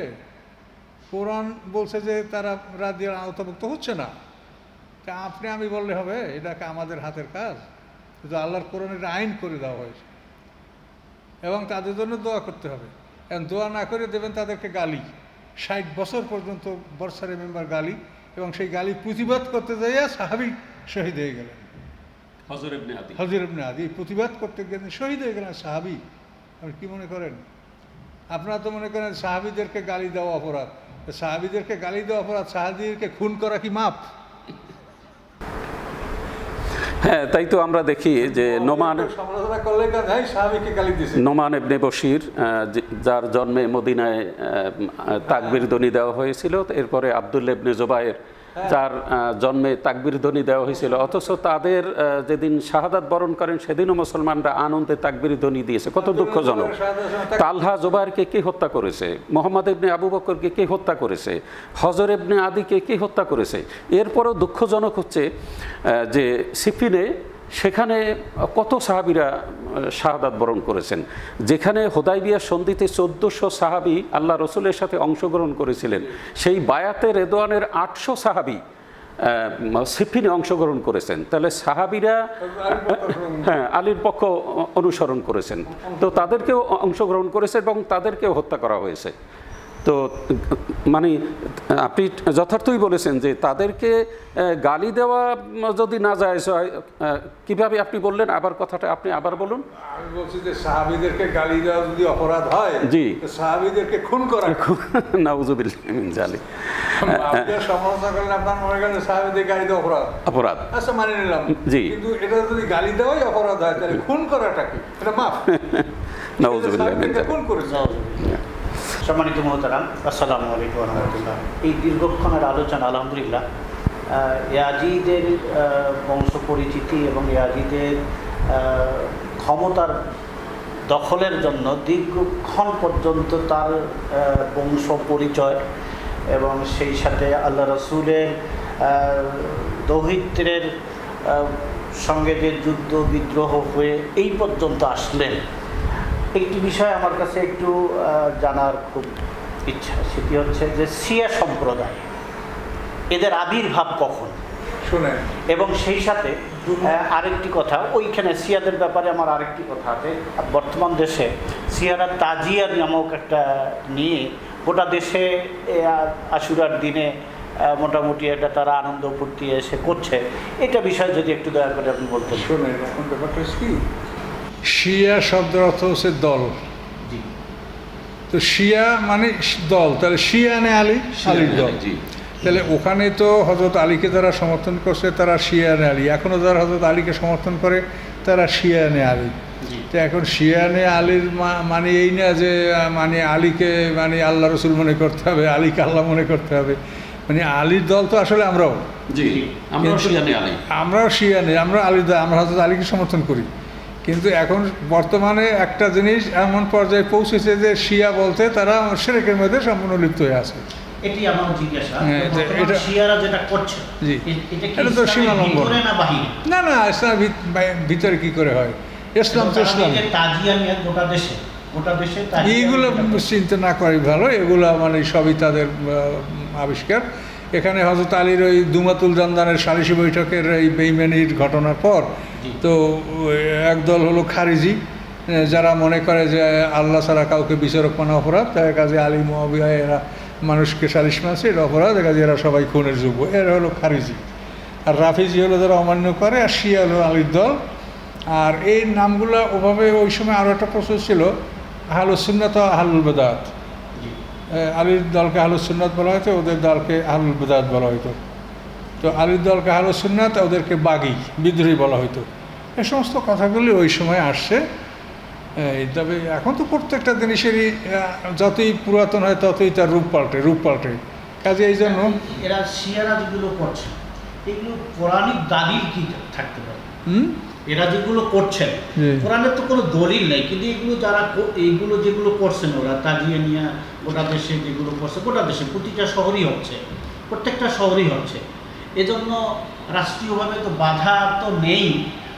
কোরআন বলছে যে তারা রাদিয়াল্লাহু অন্তর্ভুক্ত হচ্ছে না, তা আপনি আমি বললে হবে? এটাকে আমাদের হাতের কাজ? কিন্তু আল্লাহর কোরআনের আইন করে দেওয়া হয়েছে এবং তাদের জন্য দোয়া করতে হবে। এখন দোয়া না করে দেবেন তাদেরকে গালি, 60 বছর পর্যন্ত বর্ষারে মেম্বার গালি, এবং সেই গালি প্রতিবাদ করতে যাইয়া সাহাবী শহীদ হয়ে গেলেন। হযর ইবনে আদি প্রতিবাদ করতে গেলেন, শহীদ হয়ে গেলেন সাহাবী। আপনি কি মনে করেন? আপনারা তো মনে করেন সাহাবীদেরকে গালি দেওয়া অপরাধ। সাহাবীদেরকে গালি দেওয়া অপরাধ, সাহাবীদেরকে খুন করা কি মাপ?
হ্যাঁ, তাই তো আমরা দেখি যে নোমান ইবনে বশির, যার জন্মে মদিনায় তাকবীর ধ্বনি দেওয়া হয়েছিল, এরপরে আব্দুল্লাহ ইবনে জুবায়ের, যার জন্মে তাকবীর ধ্বনি দেওয়া হয়েছিল, অথচ তাদের যেদিন শাহাদাত বরণ করেন সেদিনও মুসলমানরা আনন্দে তাকবীর ধ্বনি দিয়েছে। কত দুঃখজনক! তালহা জুবায়েরকে কে হত্যা করেছে? মুহাম্মদ ইবনে আবু বকরকে কে হত্যা করেছে? হযর ইবনে আদিকে কে হত্যা করেছে? এরপরেও দুঃখজনক হচ্ছে যে সিফিনে সেখানে কত সাহাবীরা শাহাদাত বরণ করেছেন, যেখানে হুদায়বিয়া সন্ধিতে 1400 সাহাবী আল্লাহ রসুলের সাথে অংশগ্রহণ করেছিলেন, সেই বায়াতে রেদওয়ানের 800 সাহাবী সিফিনে অংশগ্রহণ করেছেন। তাহলে সাহাবীরা হ্যাঁ আলীর পক্ষ অনুসরণ করেছেন, তো তাদেরকেও অংশগ্রহণ করেছে এবং তাদেরকেও হত্যা করা হয়েছে। তো মানে আপনি যথার্থই বলেছেন যে তাদেরকে গালি দেওয়া যদি না যায়, কিভাবে আপনি বললেন আবার কথাটা আপনি আবার বলুন।
আমি বলছি যে সাহাবীদেরকে গালি দেওয়া যদি অপরাধ হয়,
জি,
সাহাবীদেরকে খুন করা
নাউযুবিল্লাহ মিন যালিক।
সমালোচনা করলেন আপনার মনে করেন সাহাবীদের গালি দেওয়া অপরাধ, আচ্ছা মানে নিলাম, জি, কিন্তু এটা যদি গালি দেওয়াই অপরাধ হয় তাহলে খুন করাটা কি? এটা মাফ?
নাউযুবিল্লাহ মিন যালিক।
খুন করেছে।
সম্মানিত মুহতারাম, আসসালামু আলাইকুম ওয়া রাহমাতুল্লাহ। এই দীর্ঘক্ষণের আলোচনা আলহামদুলিল্লাহ ইয়াজিদের বংশ পরিচিতি এবং ইয়াজিদের ক্ষমতার দখলের জন্য দীর্ঘক্ষণ পর্যন্ত তার বংশ পরিচয় এবং সেই সাথে আল্লাহ রসুলের দৌহিত্রের সঙ্গে যে যুদ্ধ বিদ্রোহ হয়ে এই পর্যন্ত আসলেন, একটি বিষয় আমার কাছে একটু জানার খুব ইচ্ছা। সেটি হচ্ছে যে শিয়া সম্প্রদায় এদের আবির্ভাব কখন
শুনেন,
এবং সেই সাথে আরেকটি কথা, ওইখানে শিয়াদের ব্যাপারে আমার আরেকটি কথা আছে। বর্তমান দেশে শিয়ারা তাজিয়া নামক একটা নিয়ে গোটা দেশে আশুরার দিনে মোটামুটি এটা তারা আনন্দ ফুর্তি এসে করছে। এটা বিষয়ে যদি একটু দয়া করে আপনি বলতেন।
শুনেন, এখন ব্যাপারটা কি, শিয়া শব্দের অর্থ হচ্ছে দল। তো শিয়া মানে দল, তাহলে শিয়ানে আলী, আলীর দল। তাহলে ওখানে তো হযরত আলীকে যারা সমর্থন করছে তারা শিয়ানে আলী, এখনও যারা হযরত আলীকে সমর্থন করে তারা শিয়ানে আলী। তো এখন শিয়ানে আলীর মানে এই না যে মানে আলীকে মানে আল্লাহ রসুল মনে করতে হবে, আলীকে আল্লাহ মনে করতে হবে। মানে আলীর দল তো আসলে আমরাও, আমরাও শিয়ানে, আমরা আলীর দল, আমরা হযরত আলীকে সমর্থন করি। কিন্তু এখন বর্তমানে একটা জিনিস এমন পর্যায়ে পৌঁছেছে যে শিয়া বলতে তারা শিরকের মধ্যে সম্পূর্ণ লিপ্ত হয়ে আছে।
এটি আমার জিজ্ঞাসা, এটা শিয়ারা যেটা করছে,
জি, এটা তো সীমা লঙ্ঘন না। না, ইসলাম ভিতরে কি করে হয়? ইসলাম তো ইসলাম, এইগুলো চিন্তা না করাই ভালো। এগুলো মানে সবই তাদের আবিষ্কার। এখানে হযরত আলীর ওই দুমাতুল জান্দানের সালিশি বৈঠকের এই বেইমানির ঘটনার পর তো একদল হলো খারিজি, যারা মনে করে যে আল্লাহ ছাড়া কাউকে বিচারক মানা অপরাধ, তার কাজে আলী মুআবিয়া এরা মানুষকে সালিশ মানছে, এটা অপরাধ, কাজে এরা সবাই খুনের যোগ্য। এরা হলো খারিজি। আর রাফিজি হলো যারা অমান্য করে, আর শিয়া হলো আলীর দল। আর এই নামগুলো ওভাবে ওই সময় আরও একটা প্রশ্ন ছিল, আহলুস সুন্নাত ও আহলুল বিদআত। আলীর দলকে আহলুস সুন্নাত বলা হতো, ওদের দলকে আহলুল বিদআত বলা হতো। তো আলীর দলকে আহলুস সুন্নাত, ওদেরকে বাগী, বিদ্রোহী বলা হতো। এই সমস্ত কথাগুলি ওই সময় আসছে। তবে এখন তো প্রত্যেকটা জিনিসেরই যতই পুরাতন হয় ততই তার রূপ পাল্টে। কাজে এই জন্য
এরা শিয়ারা যেগুলো করছে এগুলো পৌরাণিক দালিল কি থাকতে পারে?
হুম?
এরা যেগুলো করছেন কোরআনের তো কোনো দলিল নেই, কিন্তু এগুলো যারা এইগুলো যেগুলো করছেন ওরা তাজিয়া নিয়ে গোটা দেশে যেগুলো করছে, গোটা দেশে প্রতিটা শহরই হচ্ছে, প্রত্যেকটা শহরই হচ্ছে। এজন্য রাষ্ট্রীয়ভাবে তো বাধা তো নেই,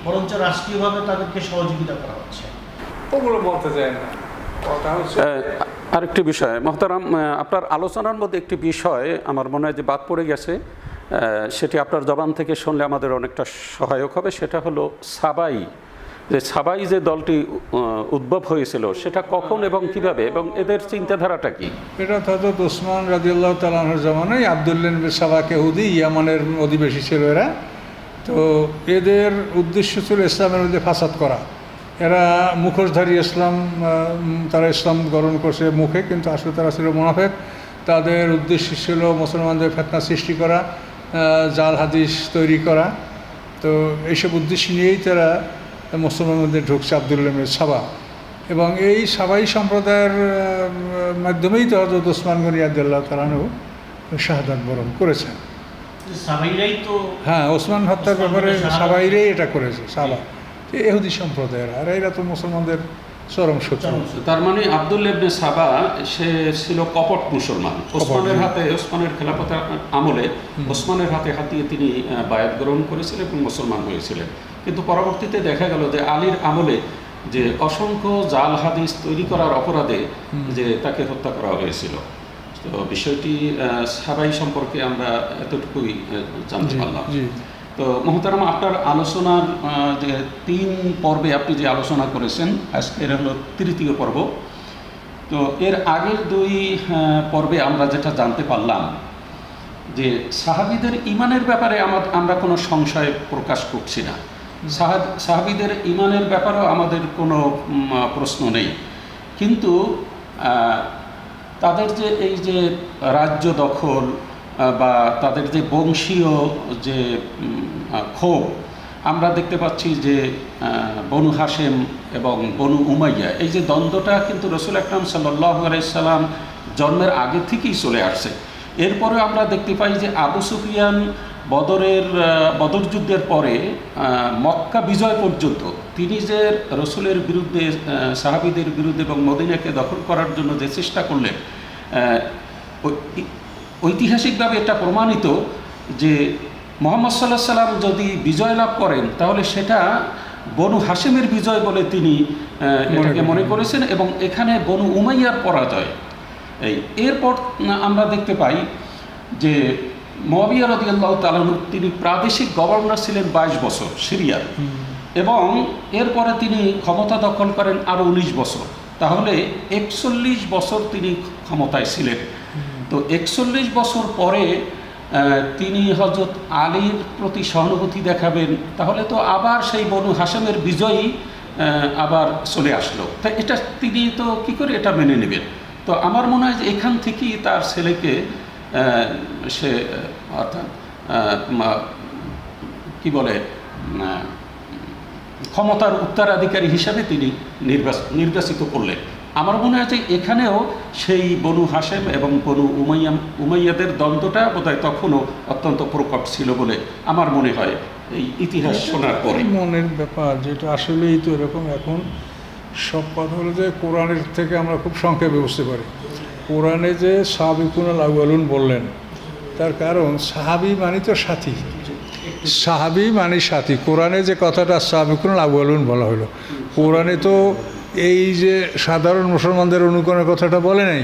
বরঞ্চ রাষ্ট্রীয়ভাবে তাদেরকে সহযোগিতা করা হচ্ছে।
ওগুলো বলতে চায় না, কথা হচ্ছে
আরেকটি বিষয় মহতারাম, আপনার আলোচনার মধ্যে একটি বিষয় আমার মনে হয় যে বাদ পড়ে গেছে, সেটি আপনার জবান থেকে শুনলে আমাদের অনেকটা সহায়ক হবে। সেটা হলো সাবাই, যে সাবাই যে দলটি উদ্ভব হয়েছিল সেটা কখন এবং কিভাবে, এবং এদের চিন্তাধারাটা কি?
এটা হযরত ওসমান রাদিয়াল্লাহু তাআলা আনহুর জামানায় আব্দুল্লাহ ইবনে সাবাক ইহুদি ইয়ামানের অধিবাসী ছিল এরা। তো এদের উদ্দেশ্য ছিল ইসলামের মধ্যে ফাসাদ করা। এরা মুখোশধারী ইসলাম, তারা ইসলাম গ্রহণ করছে মুখে, কিন্তু আসলে তারা ছিল মুনাফিক। তাদের উদ্দেশ্য ছিল মুসলমানদের ফিতনা সৃষ্টি করা, জাল হাদিস তৈরি করা। তো এইসব উদ্দেশ্য নিয়েই তারা মুসলমানদের ঢুকছে আব্দুল্লাহ ইবনে সাবা, এবং এই সাবাই সম্প্রদায়ের মাধ্যমেই তো হযরত ওসমান গনি রাদিয়াল্লাহু তাআলা আনহু শাহাদাত বরণ করেছেন।
সাবাইরাই তো,
হ্যাঁ, ওসমান হত্যার ব্যাপারে সাবাইরাই এটা করেছে, সাবা ইহুদি সম্প্রদায়ের, আর এরা তো মুসলমানদের চরম শত্রু।
তার মানে আব্দুল্লাহ ইবনে সাবা সে ছিল কপট মুসলমান। ওসমানের হাতে, ওসমানের খেলাফতের আমলে ওসমানের হাতে হাত দিয়ে তিনি বায়াত গ্রহণ করেছিলেন এবং মুসলমান হয়েছিলেন। কিন্তু পরবর্তীতে দেখা গেল যে আলীর আমলে যে অসংখ্য জাল হাদিস তৈরি করার অপরাধে যে তাকে হত্যা করা হয়েছিল। তো বিষয়টি সাবাই সম্পর্কে আমরা এতটুকুই জানতে পারলাম। তো মোহতারাম, আপনার আলোচনার যে 3 পর্বে আপনি যে আলোচনা করেছেন, আজকের হলো তৃতীয় পর্ব। তো এর আগের 2 পর্বে আমরা যেটা জানতে পারলাম যে সাহাবীদের ঈমানের ব্যাপারে আমরা কোনো সংশয় প্রকাশ করছি না, সাহাবীদের ঈমানের ব্যাপারেও আমাদের কোনো প্রশ্ন নেই। কিন্তু তাদের যে এই যে রাজ্য দখল বা তাদের যে বংশীয় যে ক্ষোভ, আমরা দেখতে পাচ্ছি যে বনু হাশেম এবং বনু উমাইয়া, এই যে দ্বন্দ্বটা কিন্তু রাসূল আকরাম সাল্লাল্লাহু আলাইহি সাল্লাম জন্মের আগে থেকেই চলে আসছে। এরপরে আমরা দেখতে পাই যে আবু সুফিয়ান বদর যুদ্ধের পরে মক্কা বিজয় পর্যন্ত তিনি যে রসুলের বিরুদ্ধে, সাহাবীদের বিরুদ্ধে এবং মদিনাকে দখল করার জন্য যে চেষ্টা করলেন, ঐতিহাসিকভাবে এটা প্রমাণিত যে মুহাম্মদ সাল্লাল্লাহু আলাইহি সাল্লাম যদি বিজয় লাভ করেন তাহলে সেটা বনু হাশেমের বিজয় বলে তিনি এটাকে মনে করেছেন, এবং এখানে বনু উমাইয়ার পরাজয়। এরপর আমরা দেখতে পাই যে মুআবিয়া রাদিয়াল্লাহু তাআলা আনহু তিনি প্রাদেশিক গভর্নর ছিলেন 22 বছর সিরিয়ার, এবং এরপরে তিনি ক্ষমতা দখল করেন আরও 19 বছর, তাহলে 41 বছর তিনি ক্ষমতায় ছিলেন। তো 41 বছর পরে তিনি হযরত আলীর প্রতি সহানুভূতি দেখাবেন, তাহলে তো আবার সেই বনু হাশেমের বিজয়ী আবার চলে আসলো। তাই এটা তিনি তো কী করে এটা মেনে নেবেন? তো আমার মনে হয় যে এখান থেকেই তার ছেলেকে সে অর্থাৎ কি বলে ক্ষমতার উত্তরাধিকারী হিসাবে তিনি নির্বাচিত করলেন। আমার মনে হয় যে এখানেও সেই বনু হাশেম এবং বনু উমাইয়াদের দ্বন্দ্বটা বোধহয় তখনও অত্যন্ত প্রকট ছিল বলে আমার মনে হয় এই ইতিহাস শোনার পরে।
মনের ব্যাপার যেটা আসলেই তো এরকম। এখন সব কথা হলো যে কোরআনের থেকে আমরা খুব সংক্ষেপে বুঝতে পারি। কোরআনে যে সাহাবিকুনাল আউয়ালুন বললেন, তার কারণ সাহাবি মানে তো সাথী, সাহাবি মানে সাথী। কোরআনে যে কথাটা সাহাবিকুনাল আউয়ালুন বলা হলো, কোরআনে তো এই যে সাধারণ মুসলমানদের অনুকরণের কথাটা বলে নাই,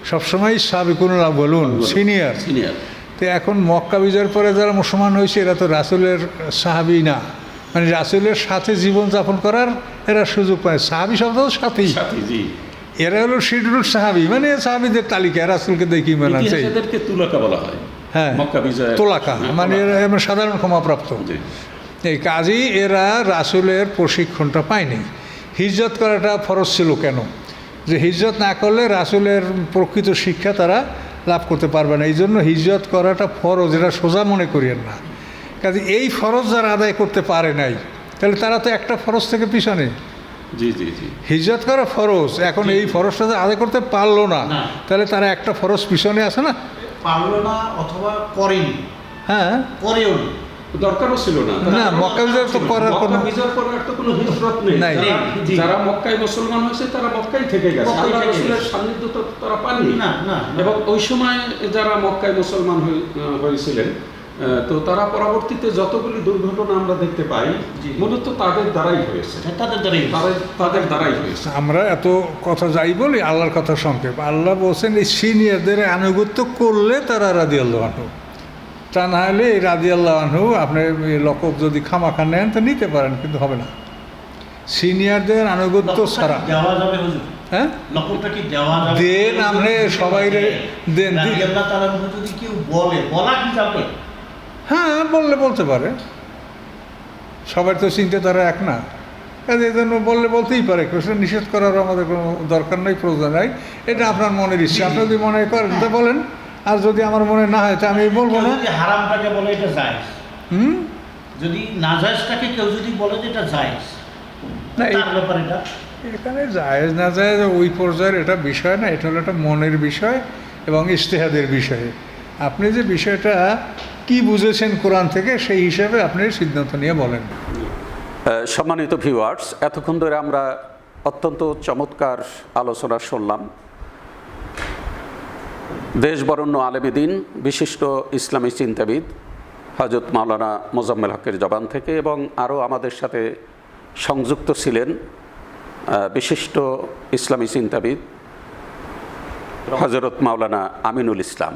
সবসময় সাহাবিকুনাল আউয়ালুন সিনিয়র। তো এখন মক্কা বিজয়ের পরে যারা মুসলমান হয়েছে এরা তো রাসূলের সাহাবি না, মানে রাসূলের সাথে জীবনযাপন করার এরা সুযোগ পায়। সাহাবি শব্দ সাথী, এরা হলো শিডিউল সাহাবি, মানে সাহাবিদের তালিকা, রাসূলকে দেখি মানে
তুলাকা বলা হয়। হ্যাঁ,
তোলাকা মানে এরা সাধারণ ক্ষমাপ্রাপ্ত। এই কাজেই এরা রাসূলের প্রশিক্ষণটা পায়নি। হিজরত করাটা ফরজ ছিল কেন? যে হিজরত না করলে রাসূলের প্রকৃত শিক্ষা তারা লাভ করতে পারবে না, এই জন্য হিজরত করাটা ফরজ, এটা সোজা মনে করিয়েন না। কাজে এই ফরজ যারা আদায় করতে পারে নাই, তাহলে তারা তো একটা ফরজ থেকে পিছনে। হিজরত করা ফরজ, এখন এই ফরজটা আদায় করতে পারলো না, তাহলে তারা একটা ফরজ পিছনে আছে না,
পারলো না অথবা করেনি।
হ্যাঁ,
পরেও
দরকারও ছিল না।
না, মক্কা বিজয় তো করার কোনো
মক্কা বিজয় করার তো কোনো হিজরত নেই।
নাই।
যারা মক্কায় মুসলমান হয়েছে তারা মক্কায় থেকে গেছে,
মক্কায়
আল্লাহ
থেকে
রাসূলের
গেছে।
সান্নিধ্য তো তারা পাননি।
না, না, না।
এবং ওই সময় যারা মক্কায় মুসলমান হয়েছিলেন, তো তারা পরবর্তীতে যতগুলি দুর্ঘটনা আমরা দেখতে পাই
জি।
মূলত তাদের দ্বারাই হয়েছে,
তাদের দ্বারাই
তাদের দ্বারাই হয়েছে।
আমরা এত কথা যাই বলি, আল্লাহর কথা সংক্ষেপ। আল্লাহ বলছেন এই সিনিয়রদের আনুগত্য করলে তারা রাদিয়াল্লাহু আনহু, তা না হলে এই রাদিয়াল্লাহু আনহু আপনি লকব যদি খামাখা নেন তো নিতে পারেন, কিন্তু হবে না। সিনিয়রদের আনুগত্য ছাড়া
দেওয়া যাবে হুজুর?
হ্যাঁ,
লকবটা কি দেওয়া যাবে?
দেন, আপনি সবাই দেন।
রাদিয়াল্লাহু তাআলা যদি কেউ বলা কি যাবে?
হ্যাঁ, বলতে পারে। সবার তো চিন্তাধারা এক না, কাজে এই জন্য বলতেই পারে, সেটা নিষেধ করার আমাদের কোনো দরকার নেই, প্রয়োজন নাই। এটা আপনার মনের ইচ্ছা, আপনি যদি মনে করেন তো বলেন, আর যদি আমার মনে না হয় তা আমি বলবো না।
যদি হারামটাকে বলে এটা জায়েজ, যদি নাজায়েজটাকে কেউ যদি বলে যে এটা জায়েজ,
না,
তার ব্যাপারে এটা
এখানে জায়েজ না জায়েজ ওই পর্যায়ের এটা বিষয় না, এটা হলো একটা মনের বিষয় এবং ইজতিহাদের বিষয়। আপনি যে বিষয়টা কি বুঝেছেন কোরআন থেকে, সেই হিসাবে আপনি সিদ্ধান্ত নিয়ে বলেন।
সম্মানিত ভিউয়ার্স, এতক্ষণ ধরে আমরা অত্যন্ত চমৎকার আলোচনা শুনলাম দেশ বরেণ্য আলেমে দ্বীন, বিশিষ্ট ইসলামী চিন্তাবিদ হযরত মাওলানা মোজাম্মেল হকের জবান থেকে, এবং আরও আমাদের সাথে সংযুক্ত ছিলেন বিশিষ্ট ইসলামী চিন্তাবিদ হযরত মাওলানা আমিনুল ইসলাম।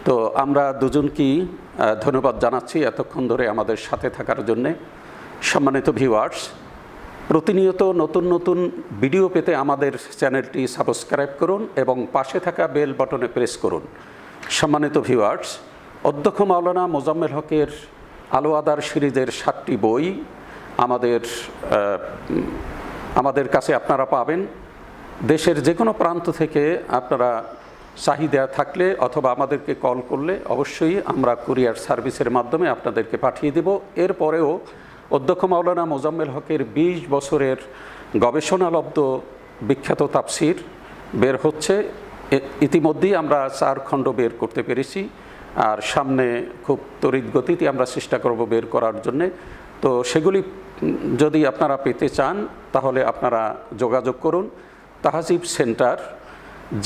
তো আমরা দুজনকেই ধন্যবাদ জানাচ্ছি এতক্ষণ ধরে আমাদের সাথে থাকার জন্যে। সম্মানিত ভিউয়ার্স, প্রতিনিয়ত নতুন নতুন ভিডিও পেতে আমাদের চ্যানেলটি সাবস্ক্রাইব করুন এবং পাশে থাকা বেল বাটনে প্রেস করুন। সম্মানিত ভিউয়ার্স, অধ্যক্ষ মাওলানা মোজাম্মেল হকের আলো আদার সিরিজের 7টি বই আমাদের কাছে আপনারা পাবেন। দেশের যে কোনো প্রান্ত থেকে আপনারা চাহিদা থাকলে অথবা আমাদেরকে কল করলে অবশ্যই আমরা কুরিয়ার সার্ভিসের মাধ্যমে আপনাদেরকে পাঠিয়ে দেব। এরপরেও অধ্যক্ষ মাওলানা মোজাম্মেল হকের 20 বছরের গবেষণালব্ধ বিখ্যাত তাফসির বের হচ্ছে। ইতিমধ্যেই আমরা 4 খণ্ড বের করতে পেরেছি, আর সামনে খুব তড়িৎ গতিতে আমরা চেষ্টা করব বের করার জন্যে। তো সেগুলি যদি আপনারা পেতে চান তাহলে আপনারা যোগাযোগ করুন। তাহজিব সেন্টার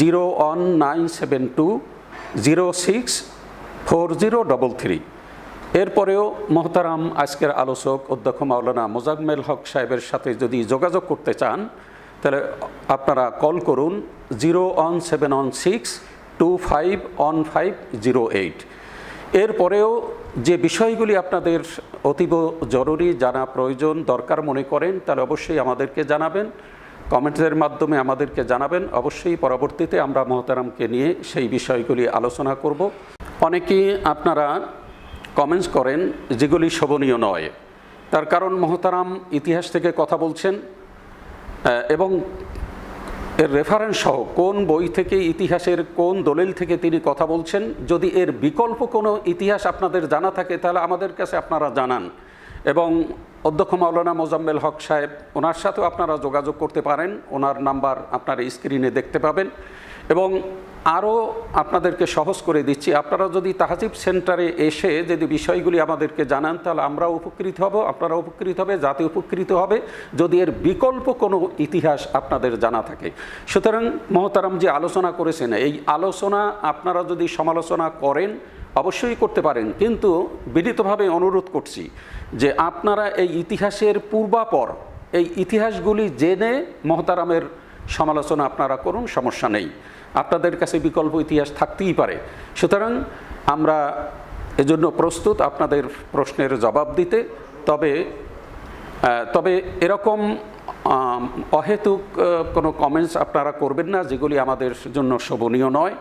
01972064033। এরপরেও মোহতারাম আজকের আলোচক অধ্যক্ষ মাওলানা মোজাম্মেল হক সাহেবের সাথে যদি যোগাযোগ করতে চান তাহলে আপনারা কল করুন 01716251508। এরপরেও যে বিষয়গুলি আপনাদের অতীব জরুরি জানা প্রয়োজন দরকার মনে করেন তাহলে অবশ্যই আমাদেরকে জানাবেন, কমেন্টের মাধ্যমে আমাদেরকে জানাবেন। অবশ্যই পরবর্তীতে আমরা মোহতারামকে নিয়ে সেই বিষয়গুলি আলোচনা করব। অনেকেই আপনারা কমেন্টস করেন যেগুলি শোভনীয় নয়, তার কারণ মোহতারাম ইতিহাস থেকে কথা বলছেন এবং এর রেফারেন্স সহ কোন বই থেকে, ইতিহাসের কোন দলিল থেকে তিনি কথা বলছেন। যদি এর বিকল্প কোনো ইতিহাস আপনাদের জানা থাকে তাহলে আমাদের কাছে আপনারা জানান, এবং অধ্যক্ষ মাওলানা মোজাম্মেল হক সাহেব ওনার সাথেও আপনারা যোগাযোগ করতে পারেন। ওনার নাম্বার আপনারা স্ক্রিনে দেখতে পাবেন। এবং আরও আপনাদেরকে সহজ করে দিচ্ছি, আপনারা যদি তাহজিব সেন্টারে এসে যদি বিষয়গুলি আমাদেরকে জানান তাহলে আমরাও উপকৃত হব, আপনারা উপকৃত হবে, জাতি উপকৃত হবে যদি এর বিকল্প কোনো ইতিহাস আপনাদের জানা থাকে। সুতরাং মোহতারাম যে আলোচনা করেছেন, এই আলোচনা আপনারা যদি সমালোচনা করেন অবশ্যই করতে পারেন, কিন্তু বিনীতভাবে অনুরোধ করছি যে আপনারা এই ইতিহাসের পূর্বাপর এই ইতিহাসগুলি জেনে মোহতারামের সমালোচনা আপনারা করুন, সমস্যা নেই। আপনাদের কাছে বিকল্প ইতিহাস থাকতেই পারে। সুতরাং আমরা এজন্য প্রস্তুত আপনাদের প্রশ্নের জবাব দিতে। তবে এরকম অহেতুক কোনো কমেন্টস আপনারা করবেন না যেগুলি আমাদের জন্য শোভনীয় নয়।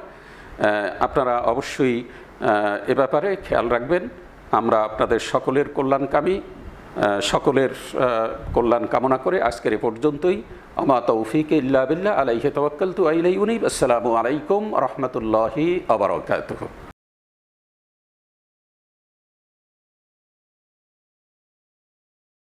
আপনারা অবশ্যই এ ব্যাপারে খেয়াল রাখবেন। আমরা আপনাদের সকলের কল্যাণকামী, সকলের কল্যাণ কামনা করে আজকের এ পর্যন্তই। আমা তৌফিক ইল্লা বিল্লাহ, আলাইহি তাওয়াক্কালতু ওয়া ইলাইহি উনীব। আসসালামু আলাইকুম ওয়া রাহমাতুল্লাহি ওয়া বারাকাতুহু।